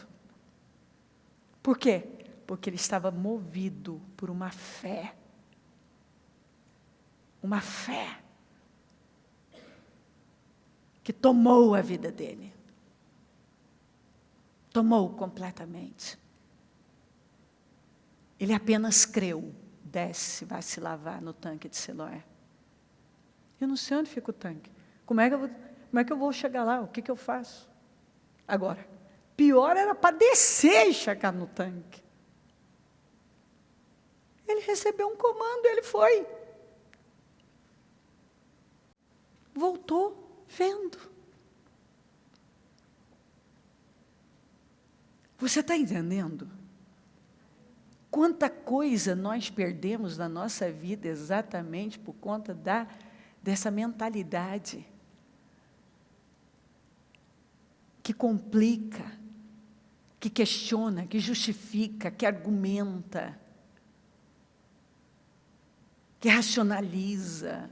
Por quê? Porque ele estava movido por uma fé. Uma fé. Que tomou a vida dele. Tomou completamente. Ele apenas creu. Desce, vai se lavar no tanque de Siloé. Eu não sei onde fica o tanque. Como é que eu vou chegar lá? O que eu faço? Agora, pior era para descer e chegar no tanque. Ele recebeu um comando, ele foi. Voltou vendo. Você está entendendo? Quanta coisa nós perdemos na nossa vida exatamente por conta dessa mentalidade que complica, que questiona, que justifica, que argumenta, que racionaliza.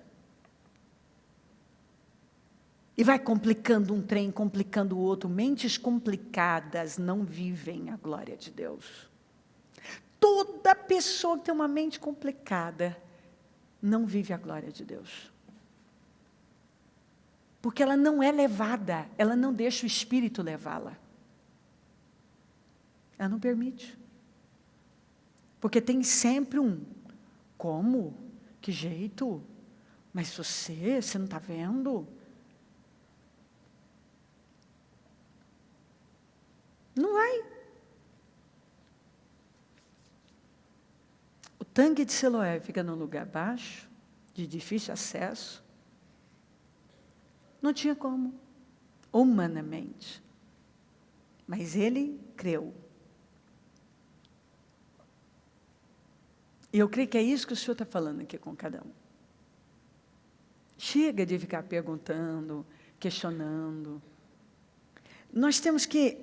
E vai complicando um trem, complicando o outro. Mentes complicadas não vivem a glória de Deus. Toda pessoa que tem uma mente complicada não vive a glória de Deus. Porque ela não é levada, ela não deixa o Espírito levá-la. Ela não permite. Porque tem sempre como? Que jeito? Mas você não está vendo? Não vai. O tanque de Siloé fica num lugar baixo, de difícil acesso. Não tinha como, humanamente. Mas ele creu. E eu creio que é isso que o Senhor está falando aqui com cada um. Chega de ficar perguntando, questionando. Nós temos que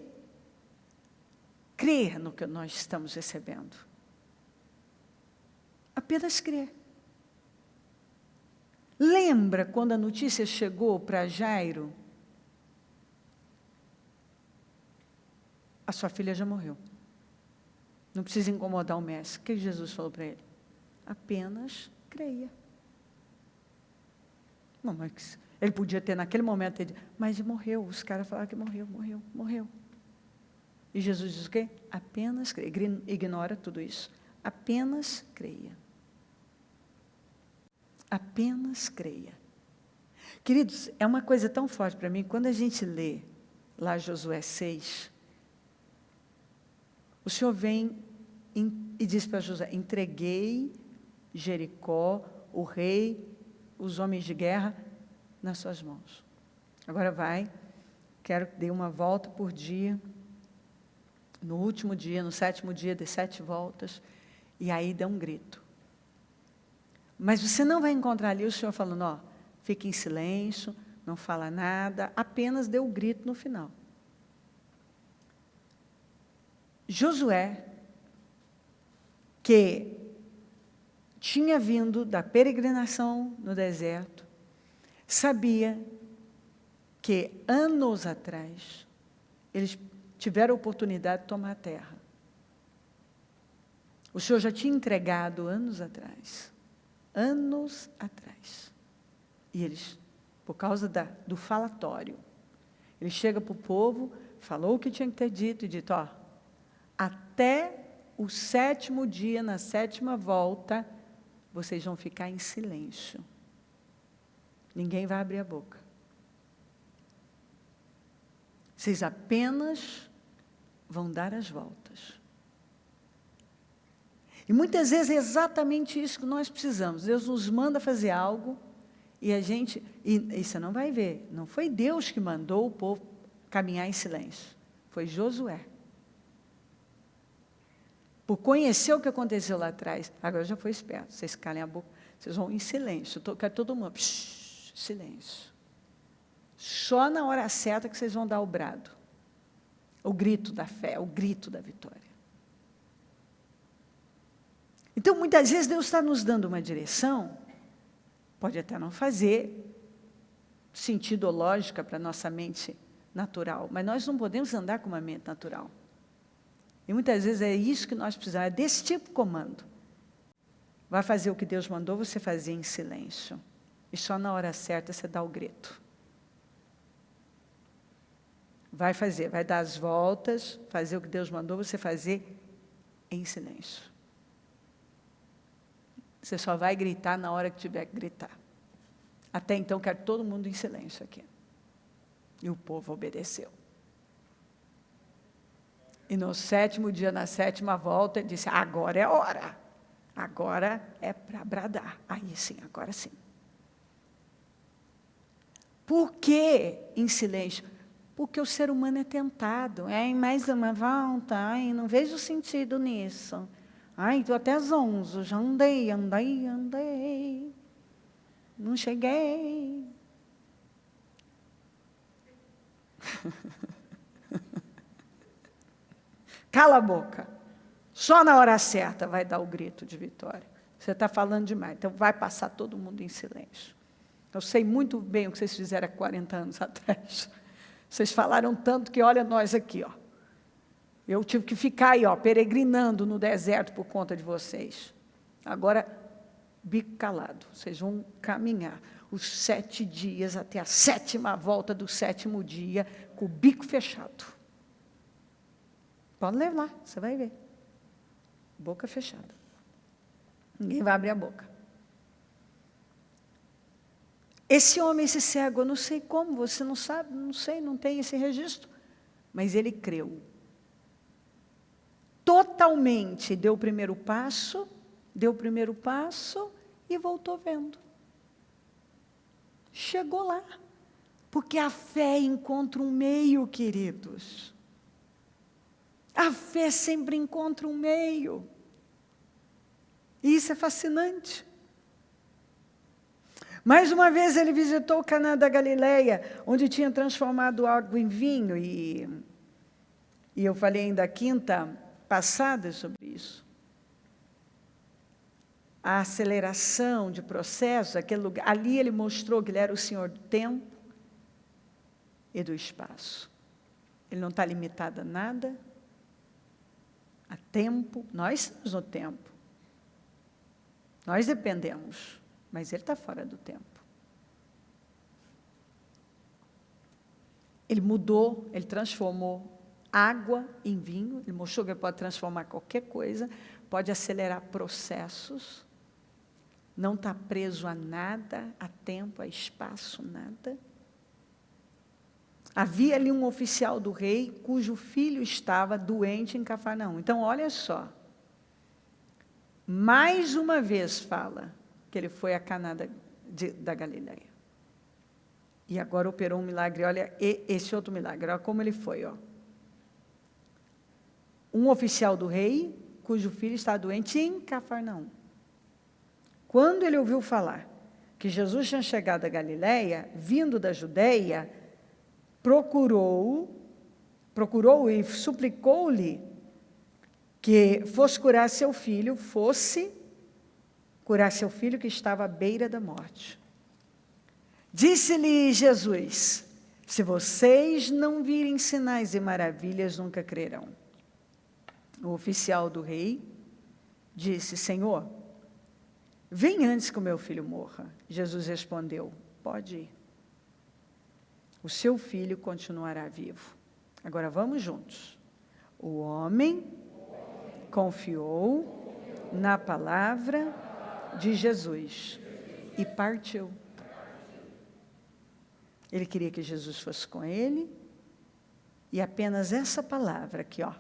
crer no que nós estamos recebendo. Apenas crer. Lembra quando a notícia chegou para Jairo? A sua filha já morreu. Não precisa incomodar o mestre. O que Jesus falou para ele? Apenas creia. Não, mas ele podia ter naquele momento, mas morreu. Os caras falaram que morreu. E Jesus diz o quê? Apenas creia. Ignora tudo isso. Apenas creia. Apenas creia. Queridos, é uma coisa tão forte para mim, quando a gente lê lá Josué 6, o Senhor vem e diz para Josué, entreguei Jericó, o rei, os homens de guerra, nas suas mãos. Agora vai, quero que dê uma volta por dia, no último dia, no 7º dia, dê 7 voltas, e aí dê um grito. Mas você não vai encontrar ali o Senhor falando, ó, fique em silêncio, não fala nada, apenas dê o grito no final. Josué, que tinha vindo da peregrinação no deserto, sabia que anos atrás eles tiveram a oportunidade de tomar a terra. O Senhor já tinha entregado anos atrás. E eles, por causa do falatório, ele chega para o povo, falou o que tinha que ter dito e dito, ó, até o 7º dia, na 7ª volta, vocês vão ficar em silêncio. Ninguém vai abrir a boca. Vocês apenas vão dar as voltas. E muitas vezes é exatamente isso que nós precisamos. Deus nos manda fazer algo e a gente... E você não vai ver. Não foi Deus que mandou o povo caminhar em silêncio. Foi Josué. Por conhecer o que aconteceu lá atrás. Agora já foi esperto. Vocês calem a boca. Vocês vão em silêncio. Quero todo mundo. Psh, silêncio. Só na hora certa que vocês vão dar o brado. O grito da fé, o grito da vitória. Então, muitas vezes, Deus está nos dando uma direção, pode até não fazer sentido ou lógica para a nossa mente natural, mas nós não podemos andar com uma mente natural. E muitas vezes é isso que nós precisamos, é desse tipo de comando. Vai fazer o que Deus mandou você fazer em silêncio. E só na hora certa você dá o grito. Vai fazer, vai dar as voltas, fazer o que Deus mandou você fazer em silêncio. Você só vai gritar na hora que tiver que gritar. Até então, quero todo mundo em silêncio aqui. E o povo obedeceu. E no 7º dia, na 7ª volta, ele disse, agora é hora. Agora é para bradar. Aí sim, agora sim. Por que em silêncio? Porque o ser humano é tentado. Mais uma volta, não vejo sentido nisso. Estou até às 11, já andei. Não cheguei. Cala a boca. Só na hora certa vai dar o grito de vitória. Você está falando demais, então vai passar todo mundo em silêncio. Eu sei muito bem o que vocês fizeram há 40 anos atrás. Vocês falaram tanto que olha nós aqui, ó. Eu tive que ficar aí, ó, peregrinando no deserto por conta de vocês. Agora, bico calado. Vocês vão caminhar os 7 dias até a 7ª volta do 7º dia, com o bico fechado. Pode ler lá, você vai ver. Boca fechada. Ninguém vai abrir a boca. Esse homem, esse cego, eu não sei como, você não sabe, não sei, não tem esse registro. Mas ele creu. Totalmente deu o primeiro passo e voltou vendo. Chegou lá. Porque a fé encontra um meio, queridos. A fé sempre encontra um meio. E isso é fascinante. Mais uma vez ele visitou o Caná da Galileia, onde tinha transformado água em vinho. E eu falei ainda quinta passada sobre isso. A aceleração de processo, aquele lugar, ali ele mostrou que ele era o Senhor do tempo e do espaço. Ele não está limitado a nada, Há tempo, nós estamos no tempo. Nós dependemos, mas ele está fora do tempo. Ele mudou, ele transformou água em vinho, ele mostrou que ele pode transformar qualquer coisa, pode acelerar processos, não está preso a nada, a tempo, a espaço, nada. Havia ali um oficial do rei, cujo filho estava doente em Cafarnaum. Então, olha só, mais uma vez fala que ele foi a Caná da Galileia. E agora operou um milagre, olha, esse outro milagre, olha como ele foi, ó. Um oficial do rei, cujo filho está doente em Cafarnaum. Quando ele ouviu falar que Jesus tinha chegado a Galileia, vindo da Judeia, procurou e suplicou-lhe que fosse curar seu filho que estava à beira da morte. Disse-lhe Jesus: se vocês não virem sinais e maravilhas, nunca crerão. O oficial do rei disse: Senhor, vem antes que o meu filho morra. Jesus respondeu: pode ir. O seu filho continuará vivo. Agora vamos juntos. O homem confiou na palavra de Jesus e partiu. Ele queria que Jesus fosse com ele, e apenas essa palavra aqui, ó,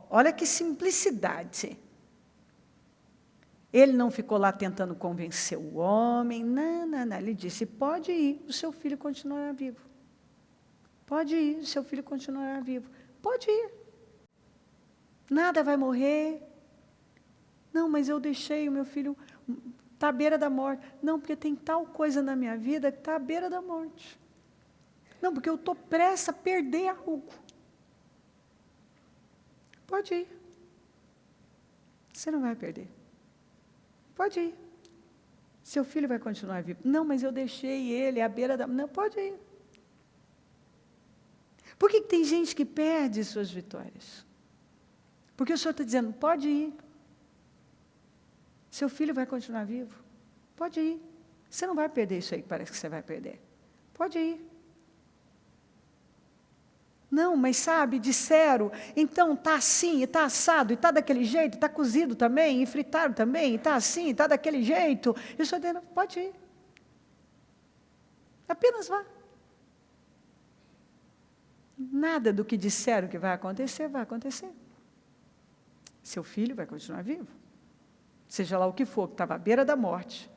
olha que simplicidade. Ele não ficou lá tentando convencer o homem, não, ele disse: pode ir, o seu filho continuará vivo. Pode ir, o seu filho continuará vivo. Pode ir. Nada vai morrer. Não, mas eu deixei o meu filho, está à beira da morte. Não, porque tem tal coisa na minha vida que está à beira da morte. Não, porque eu estou prestes a perder algo. Pode ir. Você não vai perder. Pode ir. Seu filho vai continuar vivo. Não, mas eu deixei ele à beira da... Não, pode ir. Por que tem gente que perde suas vitórias? Porque o Senhor está dizendo: pode ir. Seu filho vai continuar vivo. Pode ir. Você não vai perder isso aí que parece que você vai perder. Pode ir. Não, mas sabe, disseram, então está assim, está assado, e está daquele jeito, está cozido também, e fritaram também, está assim, está daquele jeito. E o Senhor dizendo: pode ir. Apenas vá. Nada do que disseram que vai acontecer, vai acontecer. Seu filho vai continuar vivo. Seja lá o que for, que estava à beira da morte.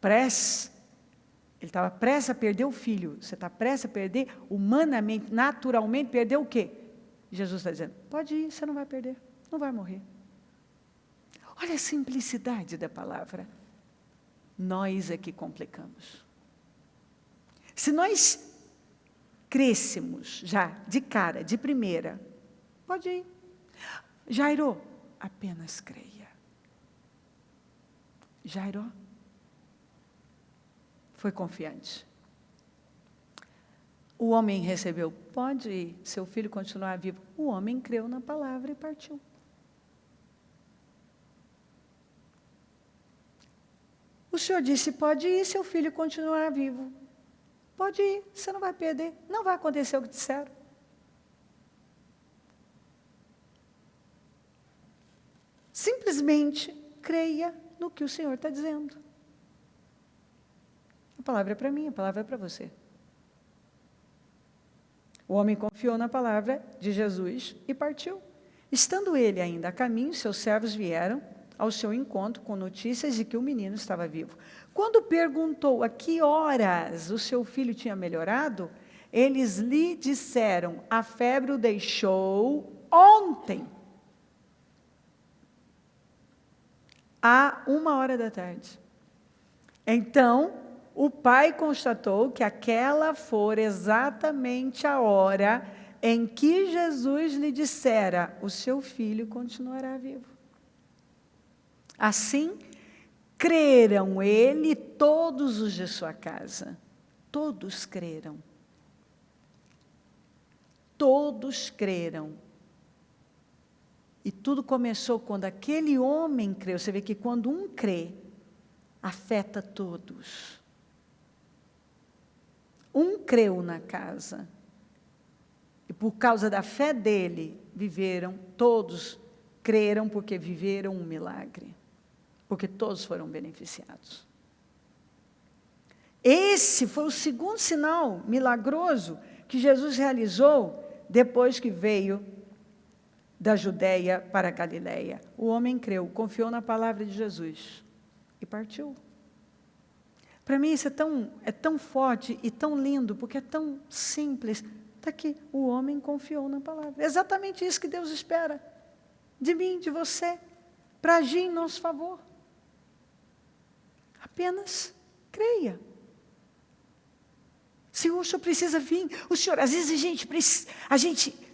Ele estava prestes a perder o filho. Você está prestes a perder, humanamente, naturalmente, perder o quê? Jesus está dizendo: pode ir, você não vai perder, não vai morrer. Olha a simplicidade da palavra. Nós é que complicamos. Se nós crescemos já, de cara, de primeira, pode ir. Jairo, apenas creia. Jairo foi confiante. O homem recebeu: pode ir, seu filho continuar vivo. O homem creu na palavra e partiu. O Senhor disse: pode ir, seu filho continuará vivo. Pode ir, você não vai perder, não vai acontecer o que disseram. Simplesmente creia no que o Senhor está dizendo. A palavra é para mim, a palavra é para você. O homem confiou na palavra de Jesus e partiu. Estando ele ainda a caminho, seus servos vieram ao seu encontro com notícias de que o menino estava vivo. Quando perguntou a que horas o seu filho tinha melhorado, eles lhe disseram: a febre o deixou ontem, à 1h da tarde. Então, o pai constatou que aquela fora exatamente a hora em que Jesus lhe dissera: o seu filho continuará vivo. Assim, creram ele e todos os de sua casa. Todos creram. Todos creram. E tudo começou quando aquele homem creu. Você vê que quando um crê, afeta todos. Um creu na casa. E por causa da fé dele, todos creram porque viveram um milagre. Porque todos foram beneficiados. Esse foi o segundo sinal milagroso que Jesus realizou depois que veio da Judeia para a Galileia. O homem creu, confiou na palavra de Jesus e partiu. Para mim isso é tão forte e tão lindo, porque é tão simples. Está aqui, o homem confiou na palavra. É exatamente isso que Deus espera de mim, de você, para agir em nosso favor. Apenas creia. Senhor, o Senhor precisa vir. O Senhor, às vezes a gente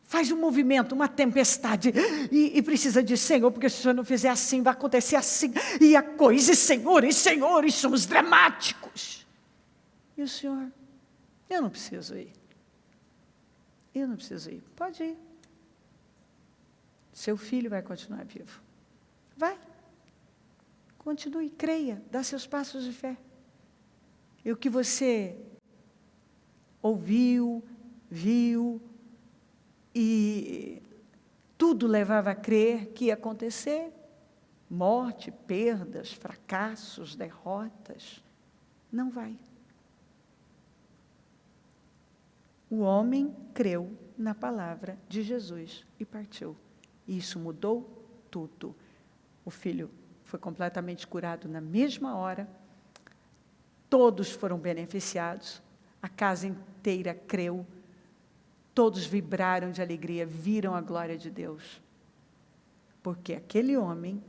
faz um movimento, uma tempestade, e precisa de Senhor, porque se o Senhor não fizer assim, vai acontecer assim, e a coisa, e somos dramáticos. E o Senhor, eu não preciso ir. Eu não preciso ir. Pode ir. Seu filho vai continuar vivo. Vai. Continue, creia, dá seus passos de fé. E o que você ouviu, viu, e tudo levava a crer que ia acontecer, morte, perdas, fracassos, derrotas, não vai. O homem creu na palavra de Jesus e partiu. E isso mudou tudo. O filho foi completamente curado na mesma hora. Todos foram beneficiados. A casa inteira creu. Todos vibraram de alegria, viram a glória de Deus. Porque aquele homem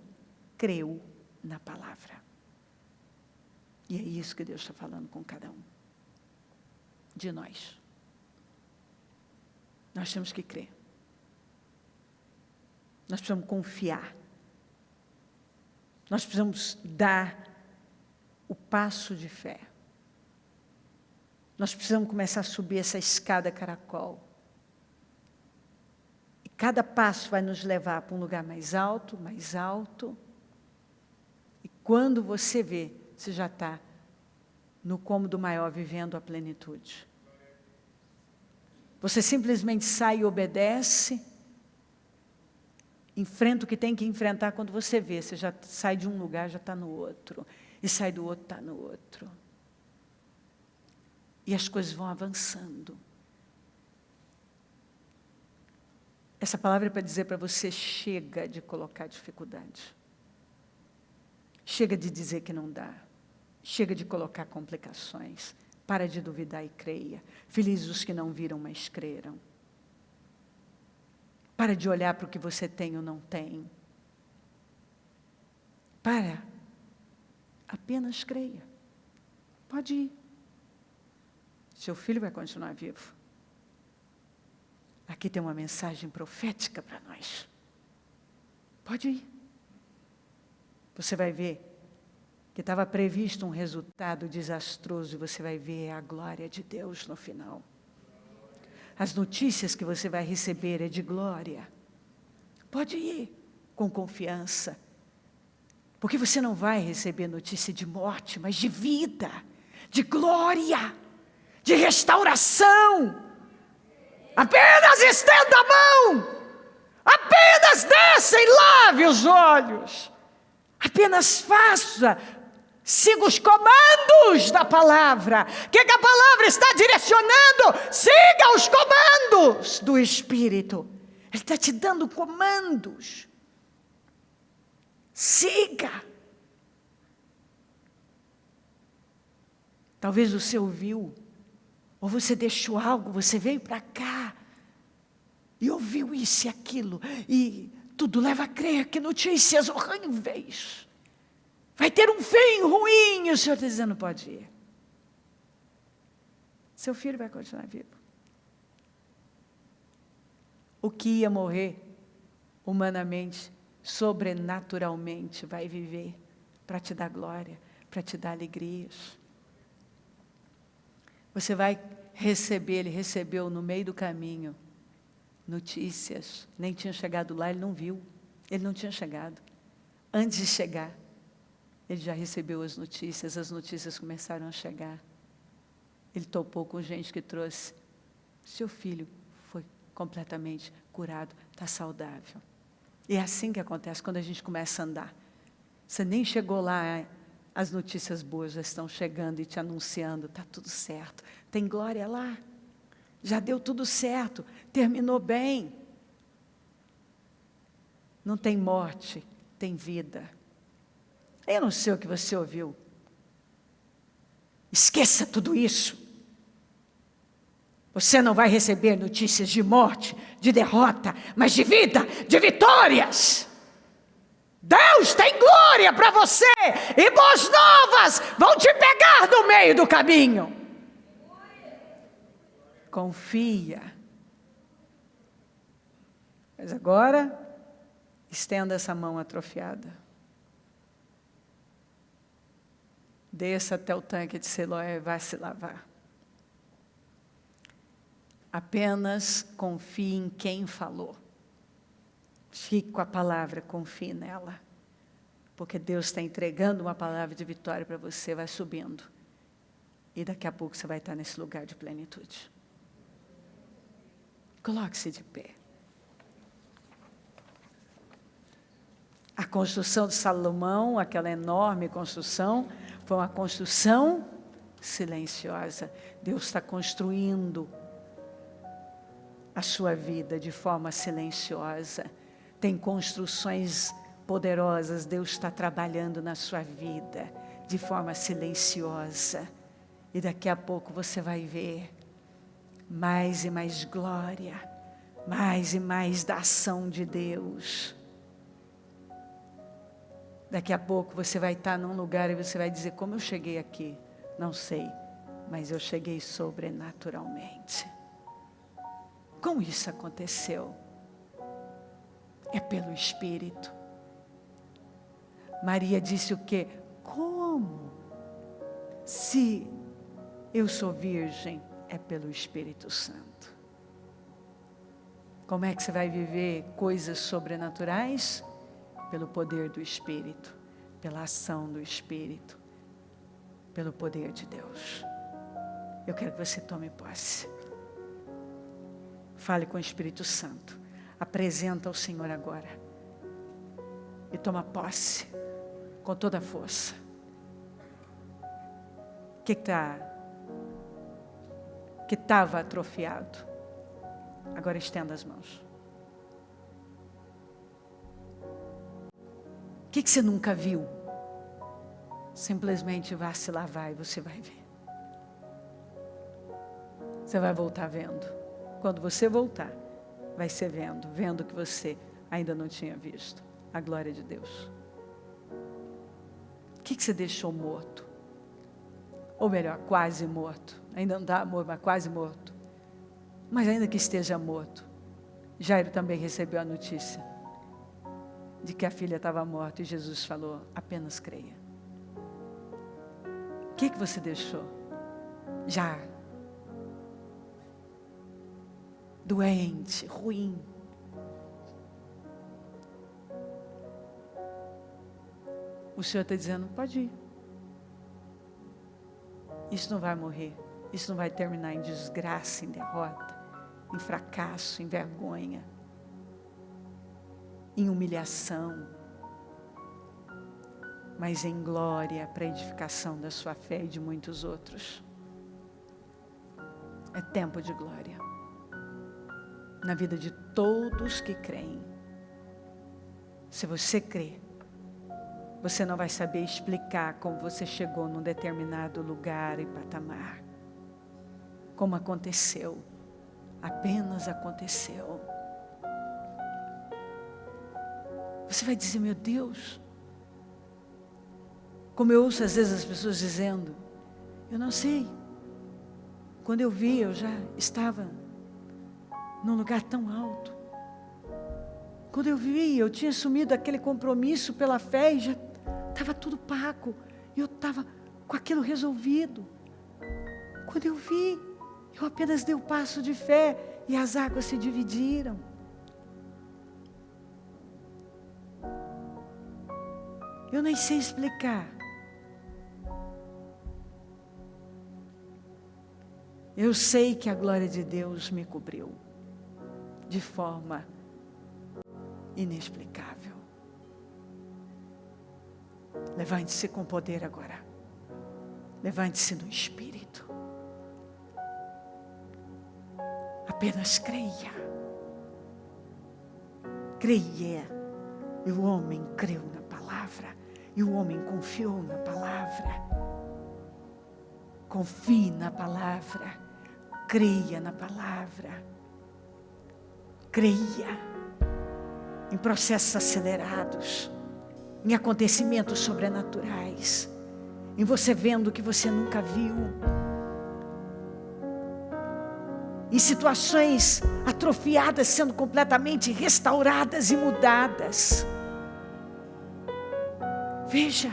creu na palavra. E é isso que Deus está falando com cada um de nós. Nós temos que crer. Nós precisamos confiar. Nós precisamos dar o passo de fé. Nós precisamos começar a subir essa escada caracol. E cada passo vai nos levar para um lugar mais alto, mais alto. E quando você vê, você já está no cômodo maior, vivendo a plenitude. Você simplesmente sai e obedece, enfrenta o que tem que enfrentar. Quando você vê, você já sai de um lugar, já está no outro. E sai do outro, está no outro. E as coisas vão avançando. Essa palavra é para dizer para você, chega de colocar dificuldade. Chega de dizer que não dá. Chega de colocar complicações. Para de duvidar e creia. Felizes os que não viram, mas creram. Para de olhar para o que você tem ou não tem. Para. Apenas creia. Pode ir. Seu filho vai continuar vivo. Aqui tem uma mensagem profética para nós. Pode ir. Você vai ver que estava previsto um resultado desastroso e você vai ver a glória de Deus no final. As notícias que você vai receber é de glória. Pode ir com confiança. Porque você não vai receber notícia de morte, mas de vida, de glória, de restauração. Apenas estenda a mão. Apenas desça e lave os olhos. Apenas faça. Siga os comandos da palavra. O que a palavra está direcionando? Siga os comandos do Espírito. Ele está te dando comandos. Siga. Talvez você ouviu, ou você deixou algo, você veio para cá e ouviu isso e aquilo, e tudo leva a crer que notícias horríveis. Vai ter um fim ruim, e o Senhor está dizendo, pode ir. Seu filho vai continuar vivo. O que ia morrer humanamente, sobrenaturalmente, vai viver para te dar glória, para te dar alegrias. Você vai receber, ele recebeu no meio do caminho, notícias. Nem tinha chegado lá, ele não viu. Ele não tinha chegado. Antes de chegar, ele já recebeu as notícias começaram a chegar. Ele topou com gente que trouxe. Seu filho foi completamente curado, está saudável. E é assim que acontece quando a gente começa a andar. Você nem chegou lá, as notícias boas já estão chegando e te anunciando, está tudo certo. Tem glória lá. Já deu tudo certo, terminou bem. Não tem morte, tem vida. Eu não sei o que você ouviu. Esqueça tudo isso. Você não vai receber notícias de morte, de derrota, mas de vida, de vitórias. Deus tem glória para você e boas novas vão te pegar no meio do caminho. Confia. Mas agora, estenda essa mão atrofiada. Desça até o tanque de Siloé e vá se lavar. Apenas confie em quem falou. Fique com a palavra, confie nela. Porque Deus está entregando uma palavra de vitória para você, vai subindo. E daqui a pouco você vai estar nesse lugar de plenitude. Coloque-se de pé. A construção de Salomão, aquela enorme construção, foi uma construção silenciosa. Deus está construindo a sua vida de forma silenciosa. Tem construções poderosas, Deus está trabalhando na sua vida de forma silenciosa. E daqui a pouco você vai ver mais e mais glória, mais e mais da ação de Deus. Daqui a pouco você vai estar num lugar e você vai dizer, como eu cheguei aqui? Não sei, mas eu cheguei sobrenaturalmente. Como isso aconteceu? É pelo Espírito. Maria disse o quê? Como? Se eu sou virgem, é pelo Espírito Santo. Como é que você vai viver coisas sobrenaturais? Pelo poder do Espírito, pela ação do Espírito, pelo poder de Deus. Eu quero que você tome posse. Fale com o Espírito Santo. Apresenta ao Senhor agora. E toma posse com toda a força. O que estava atrofiado? Agora estenda as mãos. O que você nunca viu? Simplesmente vá se lavar e você vai ver. Você vai voltar vendo. Quando você voltar, vai ser vendo o que você ainda não tinha visto. A glória de Deus. O que você deixou morto? Ou melhor, quase morto. Ainda não está morto, mas quase morto. Mas ainda que esteja morto, Jairo também recebeu a notícia de que a filha estava morta e Jesus falou, apenas creia. O que você deixou? Já doente, ruim. O Senhor está dizendo, pode ir. Isso não vai morrer. Isso não vai terminar em desgraça, em derrota, em fracasso, em vergonha, em humilhação, mas em glória para a edificação da sua fé e de muitos outros. É tempo de glória na vida de todos que creem. Se você crê, você não vai saber explicar como você chegou num determinado lugar e patamar. Como aconteceu. Apenas aconteceu. Você vai dizer, meu Deus. Como eu ouço às vezes as pessoas dizendo, eu não sei. Quando eu vi, eu já estava num lugar tão alto. Quando eu vi, eu tinha assumido aquele compromisso pela fé e já estava tudo pago. E eu estava com aquilo resolvido. Quando eu vi, eu apenas dei o passo de fé e as águas se dividiram. Eu nem sei explicar. Eu sei que a glória de Deus me cobriu de forma inexplicável. Levante-se com poder agora. Levante-se no Espírito. Apenas creia. Creia. E o homem creu na palavra. E o homem confiou na palavra. Confie na palavra. Creia na palavra. Creia em processos acelerados, em acontecimentos sobrenaturais, em você vendo o que você nunca viu, em situações atrofiadas sendo completamente restauradas e mudadas. Veja,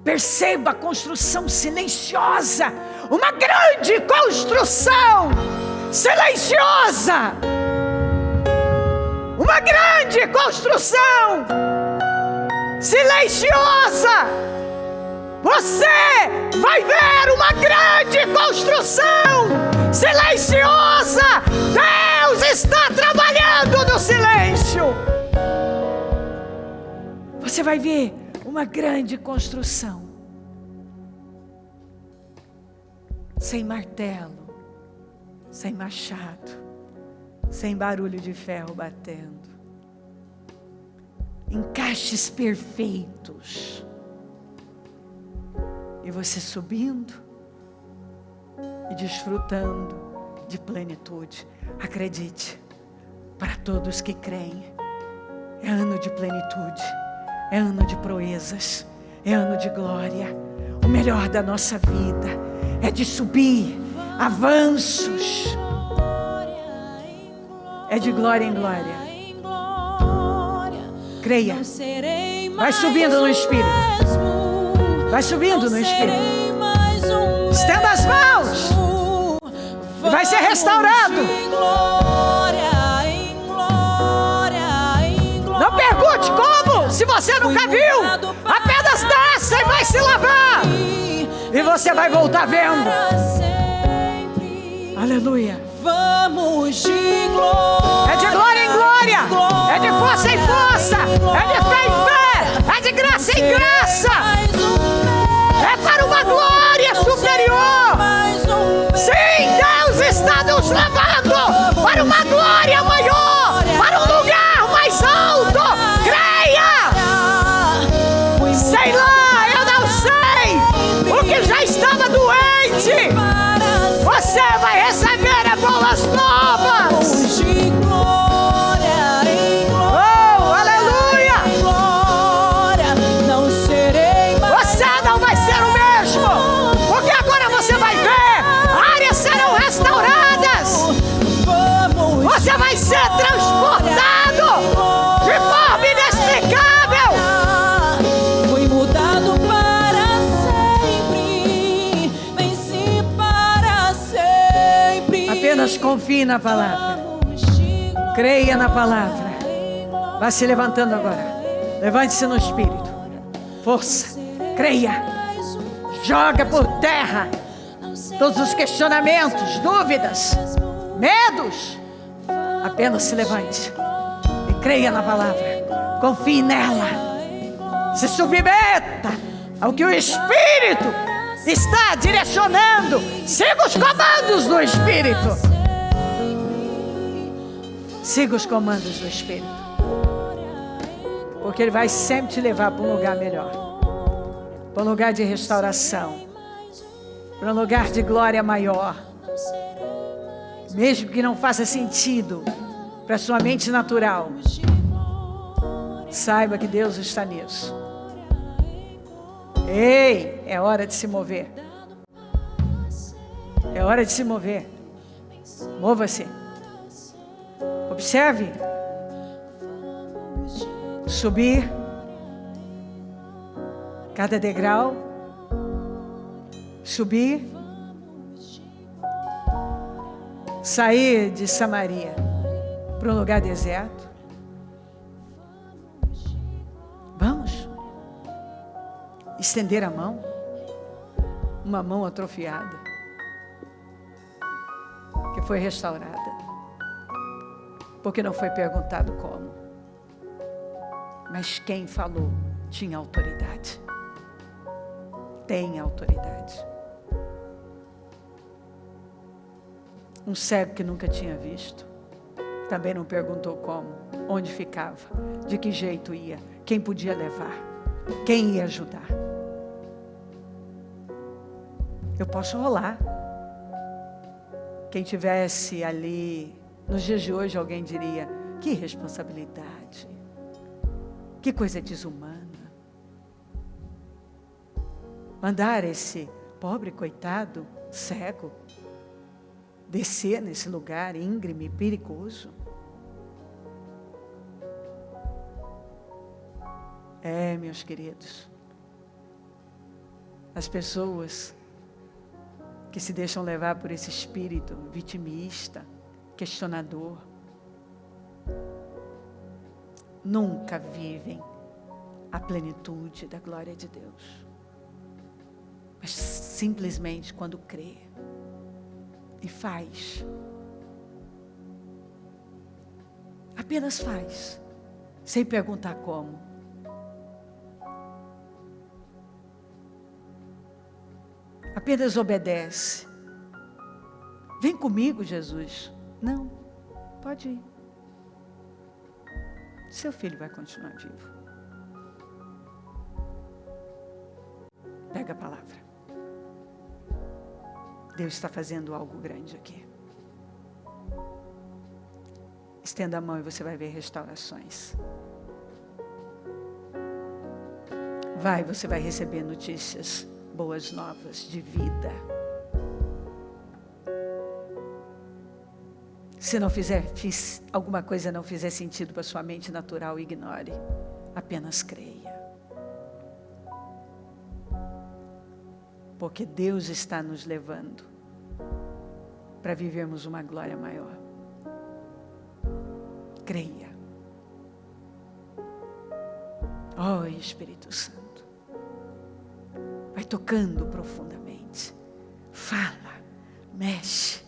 perceba a construção silenciosa, uma grande construção silenciosa, uma grande construção silenciosa. Você vai ver uma grande construção silenciosa. Deus está trabalhando no silêncio. Você vai ver uma grande construção, sem martelo, sem machado, sem barulho de ferro batendo, encaixes perfeitos, e você subindo e desfrutando de plenitude. Acredite, para todos que creem, é ano de plenitude. É ano de proezas, é ano de glória. O melhor da nossa vida é de subir, avanços. É de glória em glória. Creia. Vai subindo no Espírito. Vai subindo no Espírito. Estenda as mãos. E vai ser restaurado. Não pergunte como, se você nunca viu. Apenas desça e vai se lavar. E você vai voltar vendo. Aleluia. Vamos de glória. É de glória em glória. É de força em força. É de fé em fé. É de graça em graça. É para uma glória superior. Sim, Deus está nos levando para uma glória maior, para um lugar mais alto. Creia. Sei lá, eu não sei o que já estava doente. Você vai receber boas novas. Oh, aleluia. Você não vai ser o mesmo, porque agora você vai ver, áreas serão restauradas. Você vai ser transportado de forma inexplicável. Fui mudado para sempre, venci para sempre. Apenas confie na palavra. Creia na palavra. Vá se levantando agora. Levante-se no Espírito. Força. Creia. Joga por terra todos os questionamentos, dúvidas, medos. Apenas se levante e creia na palavra. Confie nela. Se submeta ao que o Espírito está direcionando. Siga os comandos do Espírito. Siga os comandos do Espírito, porque Ele vai sempre te levar para um lugar melhor, para um lugar de restauração, para um lugar de glória maior. Mesmo que não faça sentido para sua mente natural, saiba que Deus está nisso. Ei, é hora de se mover. É hora de se mover. Mova-se. Observe. Subir cada degrau. Subir. sair de Samaria para um lugar deserto? Vamos estender a mão, uma mão atrofiada, que foi restaurada, porque não foi perguntado como, mas quem falou tinha autoridade, tem autoridade. Um cego que nunca tinha visto, também não perguntou como, onde ficava, de que jeito ia, quem podia levar, quem ia ajudar. Eu posso rolar. Quem tivesse ali, nos dias de hoje, alguém diria, que responsabilidade, que coisa desumana. Mandar esse pobre coitado, cego, descer nesse lugar íngreme, perigoso. Meus queridos, as pessoas que se deixam levar por esse espírito vitimista, questionador, nunca vivem a plenitude da glória de Deus. Mas simplesmente quando crê e faz, apenas faz, sem perguntar como. Apenas obedece. Vem comigo, Jesus. Não, pode ir. Seu filho vai continuar vivo. Pega a palavra. Deus está fazendo algo grande aqui. Estenda a mão e você vai ver restaurações. Você vai receber notícias, boas novas de vida. Se alguma coisa não fizer sentido para sua mente natural, ignore. Apenas creia. Porque Deus está nos levando para vivermos uma glória maior. Creia. Oh, Espírito Santo. Vai tocando profundamente. Fala, mexe.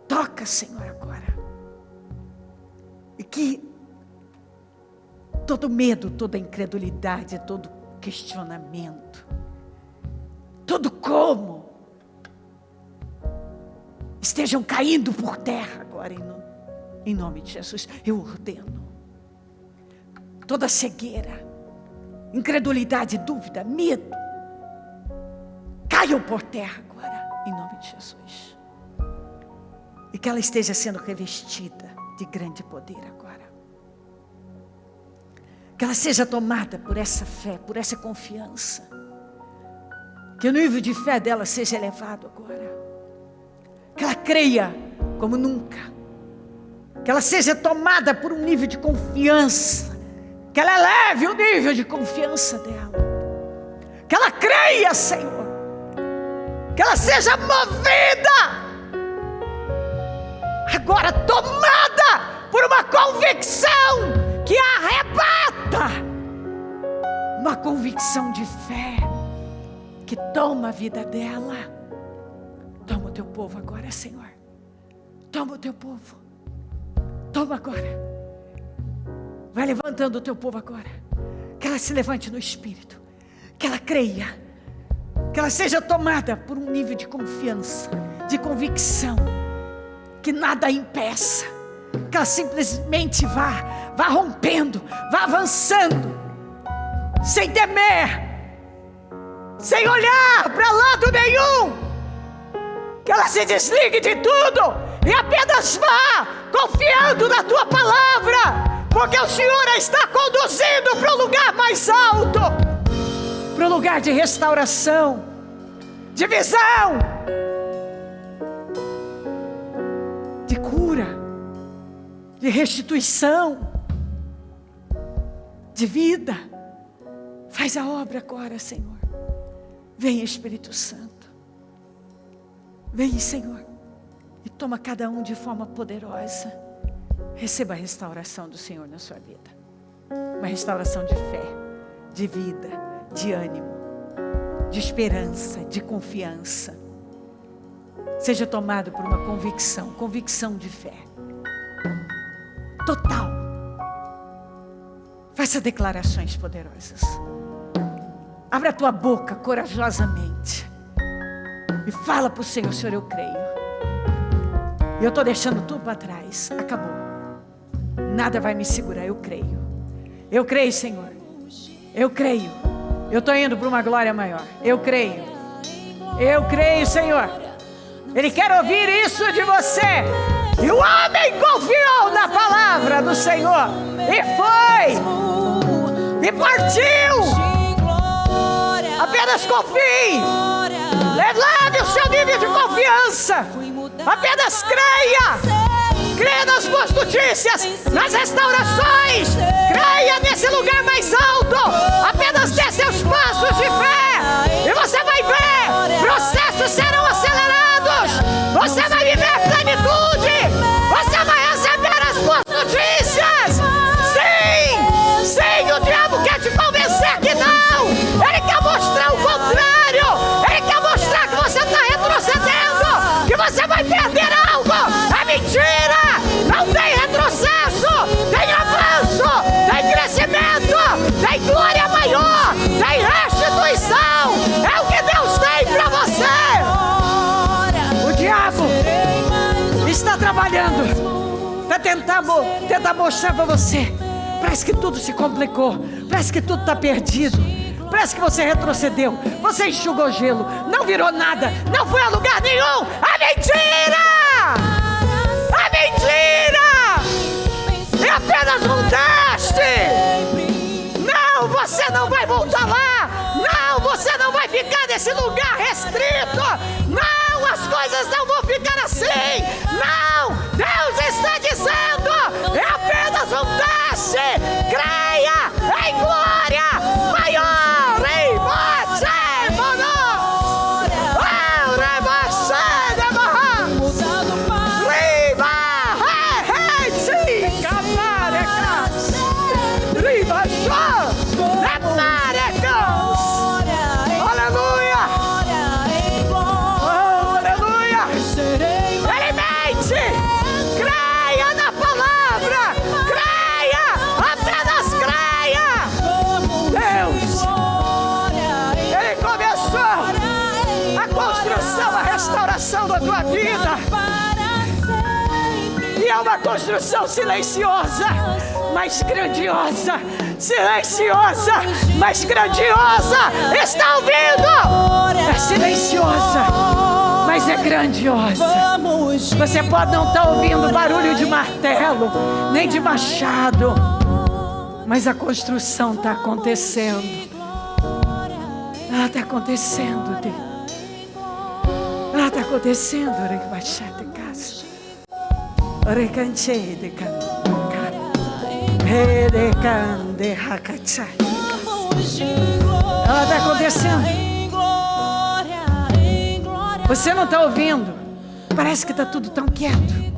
Toca, Senhor, agora. E que todo medo, toda incredulidade, todo questionamento, todo como, estejam caindo por terra agora, em nome de Jesus. Eu ordeno. Toda cegueira, incredulidade, dúvida, medo, caiam por terra agora, em nome de Jesus. E que ela esteja sendo revestida de grande poder agora. Que ela seja tomada por essa fé, por essa confiança. Que o nível de fé dela seja elevado agora. Que ela creia como nunca. Que ela seja tomada por um nível de confiança. Que ela eleve o nível de confiança dela. Que ela creia, Senhor. Que ela seja movida. Agora tomada por uma convicção que a arrebata. Uma convicção de fé que toma a vida dela. Toma o teu povo agora, Senhor. Toma o teu povo. Toma agora. Vai levantando o teu povo agora. Que ela se levante no espírito. Que ela creia. Que ela seja tomada por um nível de confiança, de convicção. Que nada a impeça. Que ela simplesmente vá rompendo, vá avançando, sem temer, sem olhar para lado nenhum. Que ela se desligue de tudo e apenas vá confiando na tua palavra, porque o Senhor a está conduzindo para o lugar mais alto, para o lugar de restauração, de visão, de cura, de restituição, de vida. Faz a obra agora, Senhor. Vem, Espírito Santo. Vem, Senhor, e toma cada um de forma poderosa. Receba a restauração do Senhor na sua vida. Uma restauração de fé, de vida, de ânimo, de esperança, de confiança. Seja tomado por uma convicção de fé total. Faça declarações poderosas. Abra a tua boca corajosamente e fala para o Senhor: Senhor, eu creio. Eu estou deixando tudo para trás. Acabou. Nada vai me segurar. Eu creio. Eu creio, Senhor. Eu creio. Eu estou indo para uma glória maior. Eu creio. Eu creio, Senhor. Ele quer ouvir isso de você. E o homem confiou na palavra do Senhor. E foi. E partiu. Apenas confie. Eleve o seu nível de confiança. Apenas creia. Creia nas boas notícias, nas restaurações. Creia nesse lugar mais alto. Apenas dê seus passos de fé. E você vai ver. Processos serão acelerados. Você vai viver plenitude. Você vai receber as boas notícias. Sim, sim, o diabo quer te convencer que não. Ele quer mostrar o contrário. Ele quer mostrar que você está retrocedendo, que você vai perder algo. É mentira. Não tem retrocesso. Tem avanço. Tem crescimento. Tem glória maior. Tem restituição. É o que Deus tem para você. O diabo está trabalhando para tentar mostrar para você. Parece que tudo se complicou. Parece que tudo está perdido. Parece que você retrocedeu. Você enxugou gelo. Não virou nada. Não foi a lugar nenhum. É mentira! É mentira! É apenas um teste. Não, você não vai voltar lá. Não, você não vai ficar nesse lugar restrito. Não, as coisas não vão ficar assim. Não, Deus está dizendo. É apenas um teste. Creia em glória maior. Da tua vida. E é uma construção silenciosa, mas grandiosa. Silenciosa, mas grandiosa. Está ouvindo? É silenciosa, mas é grandiosa. Você pode não estar ouvindo barulho de martelo, nem de machado, mas a construção está acontecendo. Ela está acontecendo, Deus. Está acontecendo, Recachate casa. Recanche de cantar. Redecande Hakachai. Ela está acontecendo. Você não está ouvindo. Parece que está tudo tão quieto.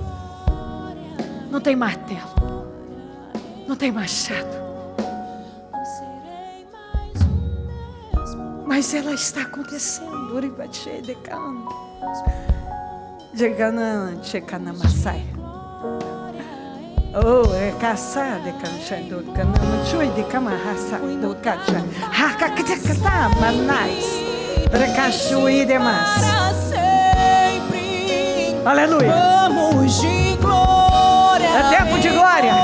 Não tem martelo. Não tem machado. Mas ela está acontecendo. Uribache de canto. Chegando Masai. Oh, é caçar de canchado, canama chui de camarraça do cacha. Haka kata manais. Recachui de massa. Aleluia. Vamos de glória. É tempo de glória.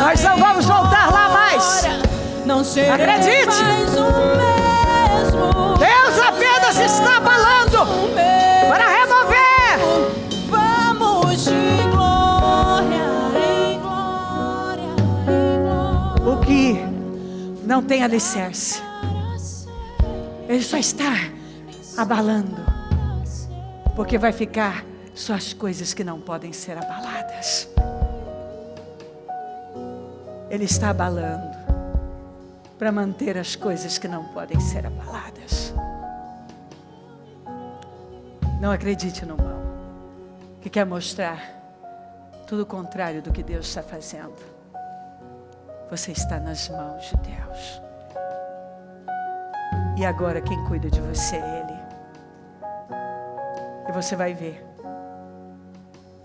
Nós não vamos voltar lá mais. Não serei acredite. Mais o mesmo. Deus apenas está falando para remover. Vamos de glória em glória em glória. O que não tem alicerce, ele só está abalando, porque vai ficar só as coisas que não podem ser abaladas. Ele está abalando para manter as coisas que não podem ser abaladas. Não acredite no mal, que quer mostrar tudo o contrário do que Deus está fazendo. Você está nas mãos de Deus. E agora quem cuida de você é Ele. E você vai ver.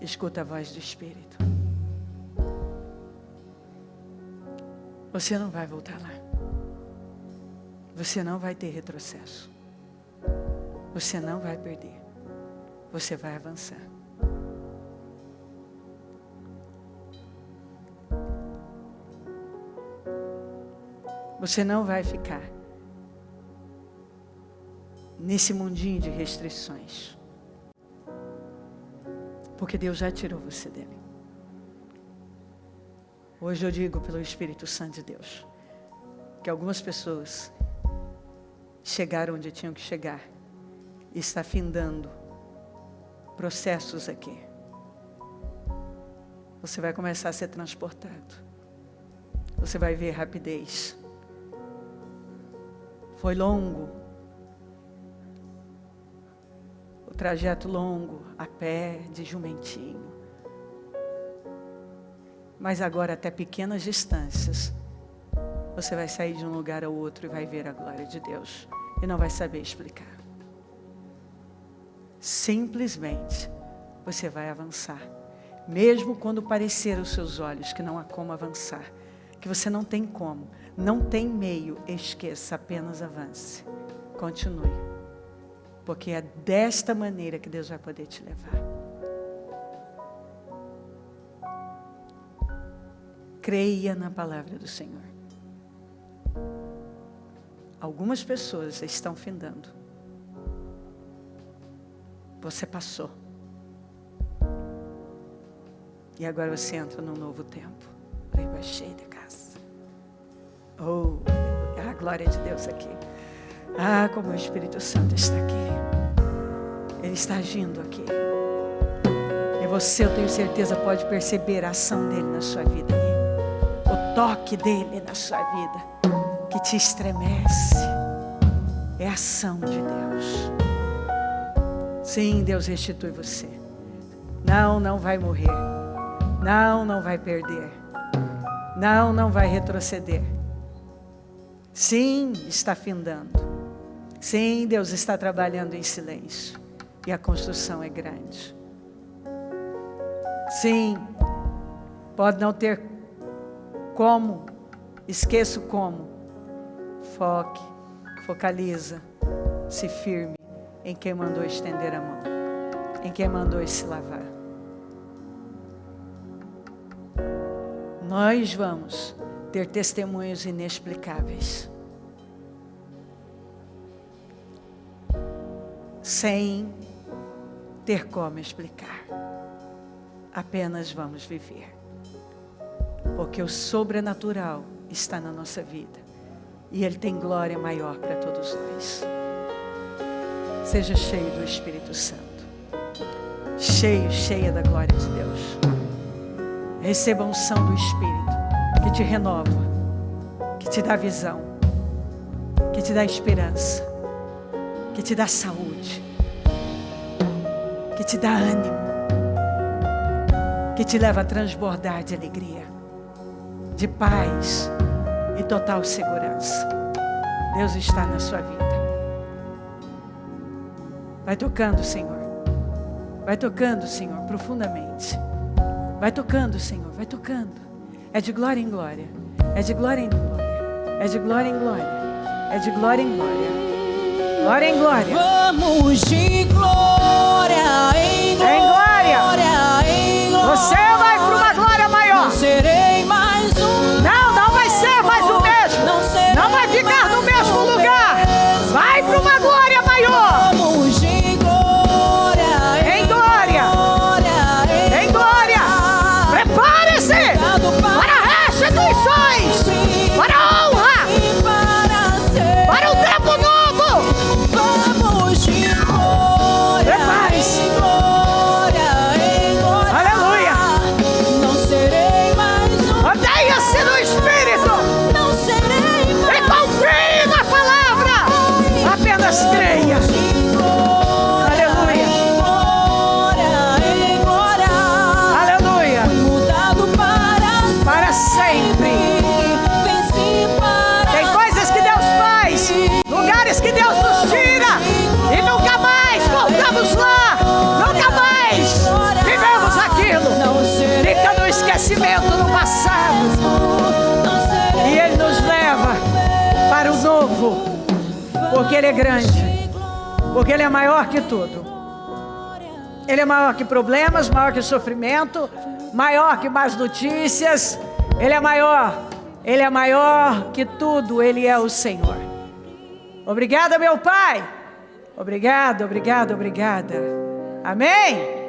Escuta a voz do Espírito. Você não vai voltar lá. Você não vai ter retrocesso. Você não vai perder. Você vai avançar. Você não vai ficar nesse mundinho de restrições. Porque Deus já tirou você dele. Hoje eu digo pelo Espírito Santo de Deus que algumas pessoas chegaram onde tinham que chegar e está findando processos aqui. Você vai começar a ser transportado. Você vai ver rapidez. Foi longo. O trajeto longo, a pé, de jumentinho. Mas agora até pequenas distâncias, você vai sair de um lugar ao outro e vai ver a glória de Deus. E não vai saber explicar. Simplesmente, você vai avançar. Mesmo quando parecer aos seus olhos que não há como avançar. Que você não tem como, não tem meio, esqueça, apenas avance. Continue. Porque é desta maneira que Deus vai poder te levar. Creia na palavra do Senhor. Algumas pessoas estão findando. Você passou. E agora você entra num novo tempo. Cheio de casa. Oh, a glória de Deus aqui. Ah, como o Espírito Santo está aqui. Ele está agindo aqui. E você, eu tenho certeza, pode perceber a ação dele na sua vida. O toque dele na sua vida. Que te estremece. É a ação de Deus. Sim, Deus restitui você. Não, não vai morrer. Não, não vai perder. Não, não vai retroceder. Sim, está findando. Sim, Deus está trabalhando em silêncio. E a construção é grande. Sim, pode não ter como. Esqueça o como. Foque, focaliza, se firme em quem mandou estender a mão. Em quem mandou se lavar. Nós vamos ter testemunhos inexplicáveis. Sem ter como explicar. Apenas vamos viver. Porque o sobrenatural está na nossa vida. E Ele tem glória maior para todos nós. Seja cheio do Espírito Santo. Cheio, cheia da glória de Deus. Receba a unção do Espírito, que te renova, que te dá visão, que te dá esperança, que te dá saúde, que te dá ânimo, que te leva a transbordar de alegria, de paz e total segurança. Deus está na sua vida. Vai tocando, Senhor. Vai tocando, Senhor, profundamente. Vai tocando, Senhor, vai tocando. É de glória em glória. É de glória em glória. É de glória em glória. É de glória em glória. Glória em glória. Vamos de glória em glória. Em glória. Em glória. Você vai para uma glória maior. Não serei mais um. Não vai ser mais o mesmo. Não vai ficar no mesmo lugar. Vai para uma glória maior. Vamos de glória Em glória. Em glória. Prepare-se para restituições, para a honra, para o tempo novo. Vamos de glória. porque Ele é grande, porque Ele é maior que tudo. Ele é maior que problemas, maior que sofrimento, maior que más notícias. Ele é maior que tudo. Ele é o Senhor. Obrigada, meu Pai. Obrigada. Amém.